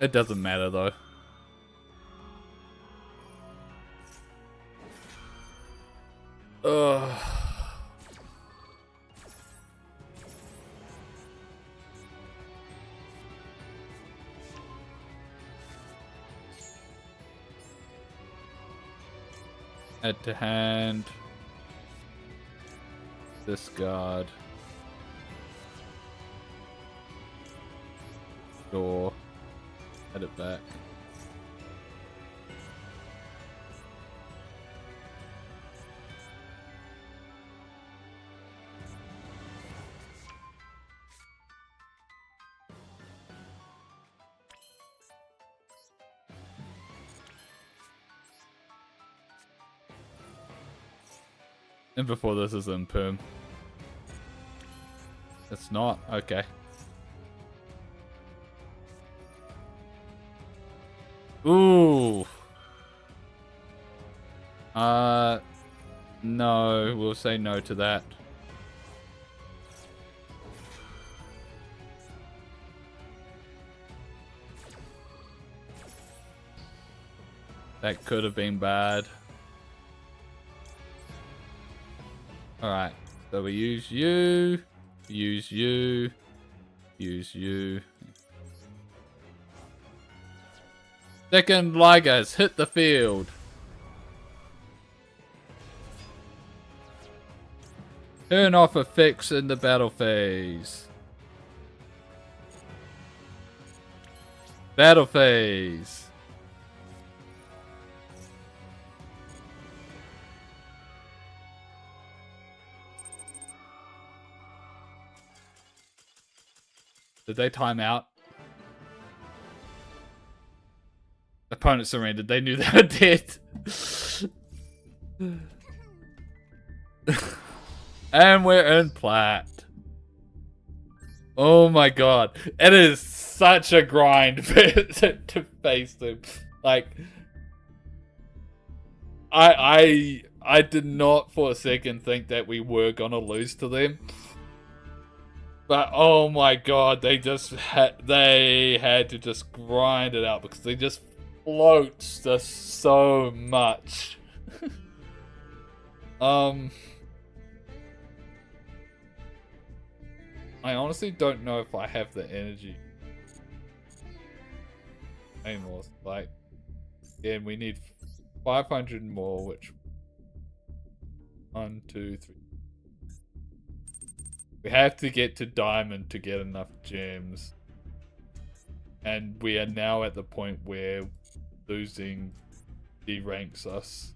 It doesn't matter though. Ugh. Add to hand. Discard. Door. Add it back. And before this is in perm. It's not? Okay. Ooh. No, we'll say no to that. That could have been bad. Alright, so we use you, use you, use you. Second Ligers, hit the field. Turn off effects in the battle phase. Battle phase. Did they time out? Opponent surrendered. They knew they were dead. And we're in plat. Oh my god. It is such a grind to face them. Like, I did not for a second think that we were gonna lose to them. But oh my god, they had to just grind it out because they just float just so much. I honestly don't know if I have the energy anymore. Like, yeah, we need 500 more, which 1, 2, 3. We have to get to diamond to get enough gems. And we are now at the point where losing deranks us.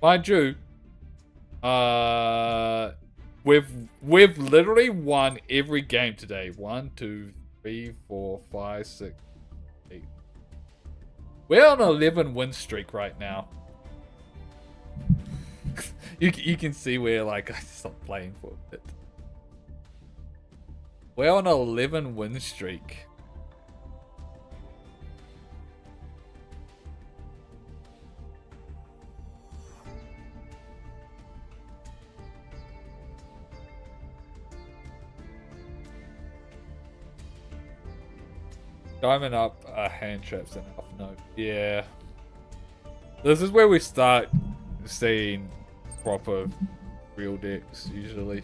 Mind you, we've literally won every game today. 1, 2, 3, 4, 5, 6, 8. We're on an 11 win streak right now. You can see where, like, I stopped playing for a bit. We're on an 11 win streak. Diamond up, hand traps enough. No, yeah. This is where we start seeing proper real decks usually.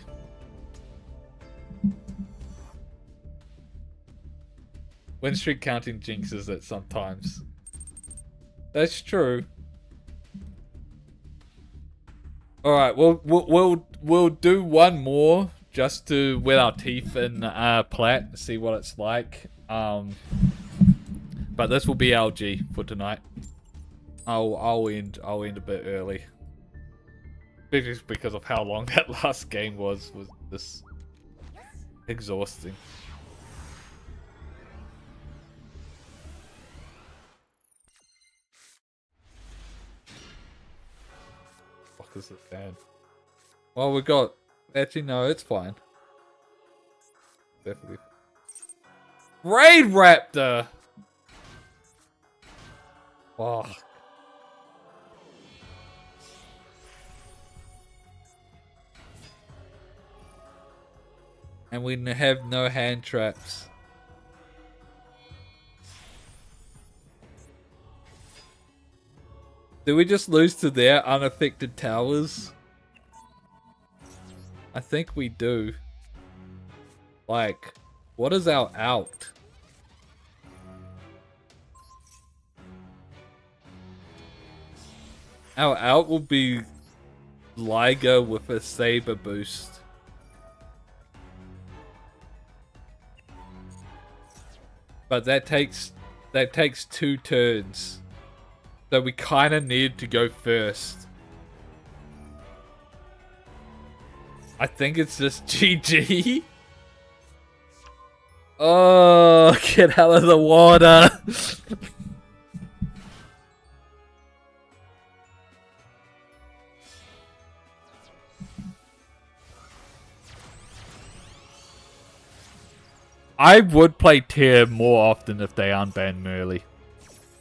Win streak counting jinxes it sometimes. That's true. All right, we'll do one more just to wet our teeth in plat, see what it's like. But this will be LG for tonight. I'll end a bit early. Just because of how long that last game was this exhausting. Fuck is this fan? Well, we got. Actually, no, it's fine. Definitely. Raid Raptor! Oh. And we have no hand traps. Did we just lose to their unaffected towers? I think we do. Like, what is our out? Our out will be Liger with a Saber boost. But that takes 2 turns. So we kind of need to go first. I think it's just GG. Oh, get out of the water. I would play Tier more often if they unban Merly.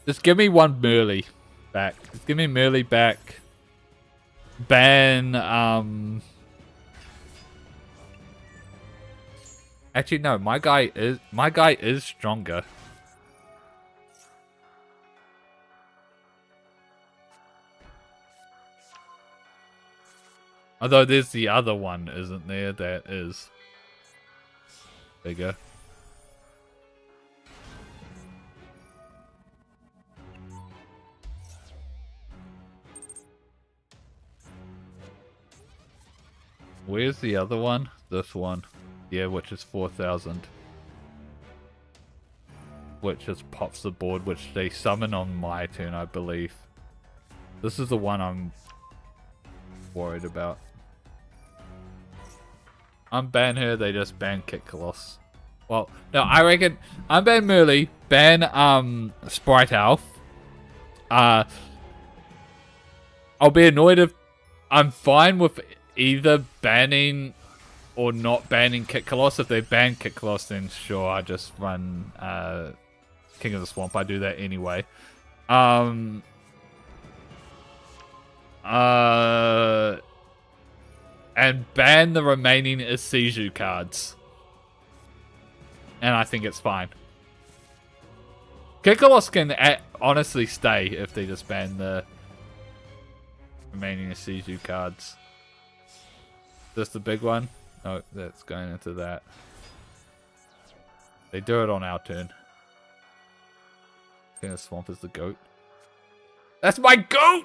Just give me one Merly back. Just give me Merly back. Ban, Actually, no, my guy is stronger. Although there's the other one, isn't there, that is bigger. Where's the other one? This one. Yeah, which is 4,000. Which just pops the board, which they summon on my turn, I believe. This is the one I'm worried about. Unban her, they just ban Kick Coloss. Well, no, I reckon unban Merly, ban Sprite Elf. I'll be annoyed if I'm fine with either banning or not banning Kick Coloss. If they ban Kick Coloss, then sure, I just run King of the Swamp. I do that anyway. And ban the remaining Isiju cards. And I think it's fine. Kick Coloss can honestly stay if they just ban the remaining Isiju cards. Just the big one? Oh, that's going into that. They do it on our turn. I think the Swamp is the goat. That's my goat!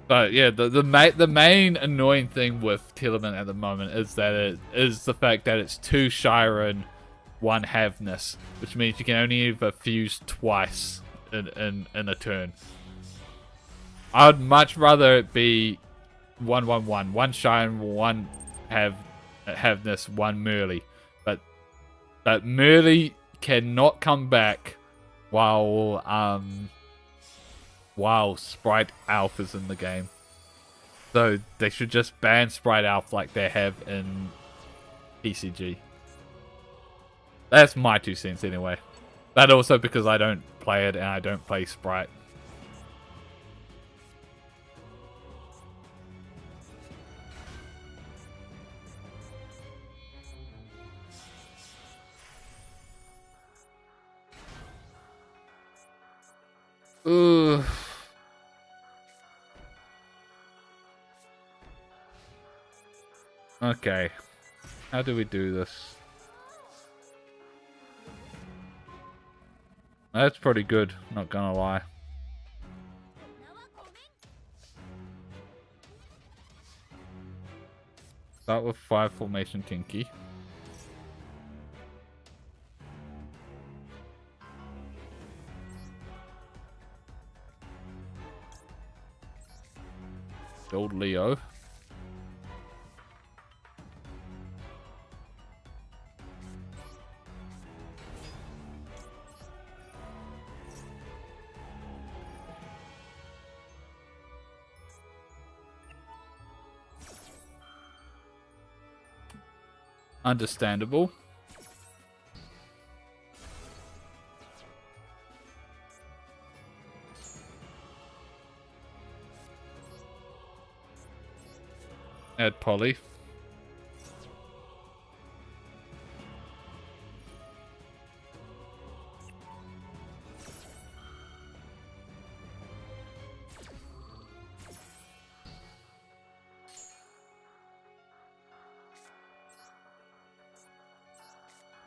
But yeah, the main annoying thing with Telemint at the moment is that it is the fact that it's 2 Shiren, 1 Havness, which means you can only ever fuse twice in a turn. I'd much rather it be 1-1-1, 1 Shiren, 1 Havness, 1 Merly. But Merly cannot come back while Sprite Alpha is in the game. So they should just ban Sprite Alpha like they have in PCG. That's my 2 cents anyway. But also because I don't play it and I don't play Sprite. Ugh. Okay. How do we do this? That's pretty good, not gonna lie. Start with 5 formation Tinky. Build Leo. Understandable. Add Polly.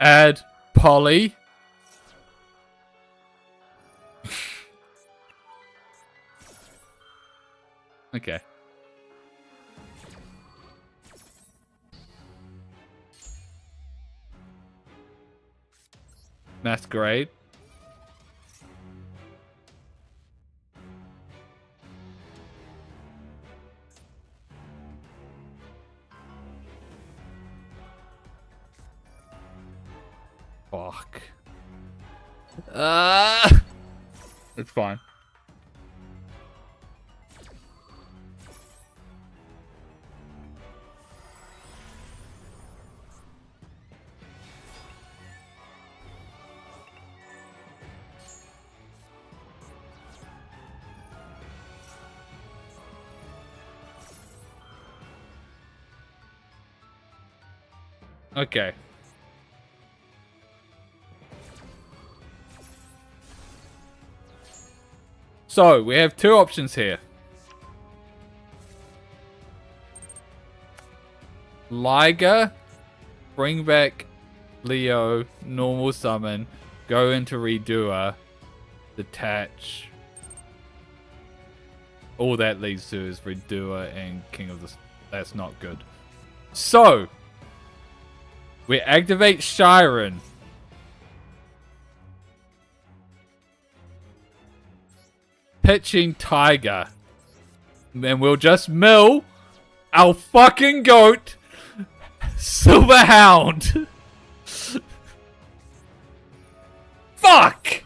Add Polly. Okay. Masquerade. Fuck. It's fine. Okay. So, we have 2 options here. Liger, bring back Leo, normal summon, go into Redoer, detach. All that leads to is Redoer and King of the... That's not good. So, we activate Shiren. Pitching Tiger. And we'll just mill our fucking goat, Silver Hound. Fuck!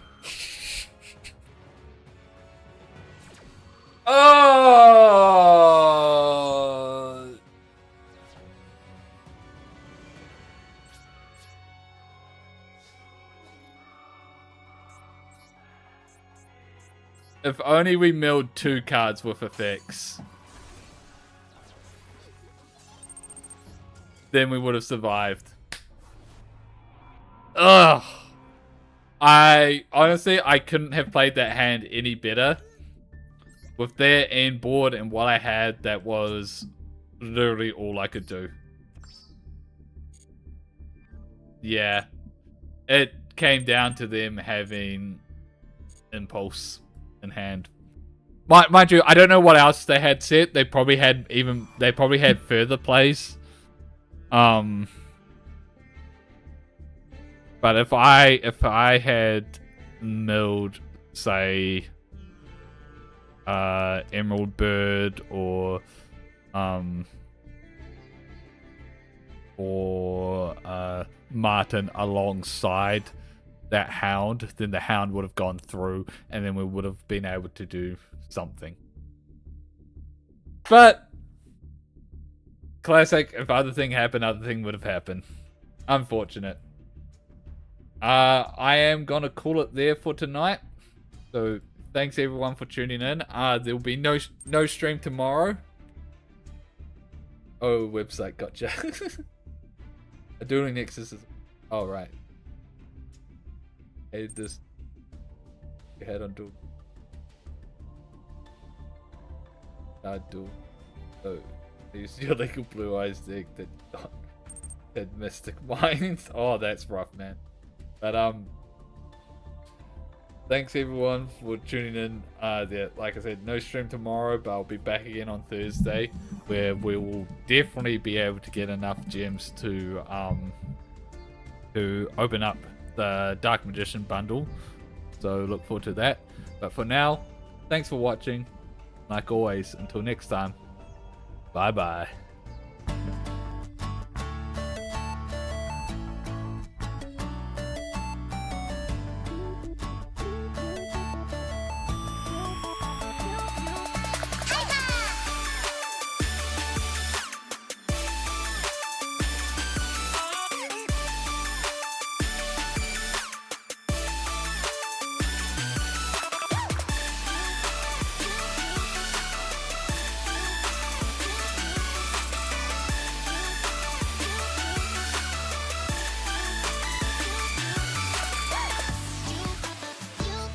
Oh! If only we milled 2 cards with effects. Then we would have survived. Ugh. I couldn't have played that hand any better. With their end board and what I had, that was literally all I could do. Yeah. It came down to them having Impulse in hand. Mind you, I don't know what else they had set. They probably had further plays. But if I had milled, say, Emerald Bird or Martin alongside that hound, then the hound would have gone through and then we would have been able to do something. But classic, if other thing happened, other thing would have happened. Unfortunate. I am gonna call it there for tonight. So thanks everyone for tuning in. There'll be no stream tomorrow. Oh, website, gotcha. A Dueling Nexus is... Oh, right. Hey, this... Your head on Duel. Duel. Oh, use your legal blue eyes deck that Mystic Minds. Oh, that's rough, man. But, thanks everyone for tuning in. Like I said, no stream tomorrow, but I'll be back again on Thursday, where we will definitely be able to get enough gems to open up the Dark Magician bundle. So look forward to that. But for now, thanks for watching. Like always, until next time, bye bye.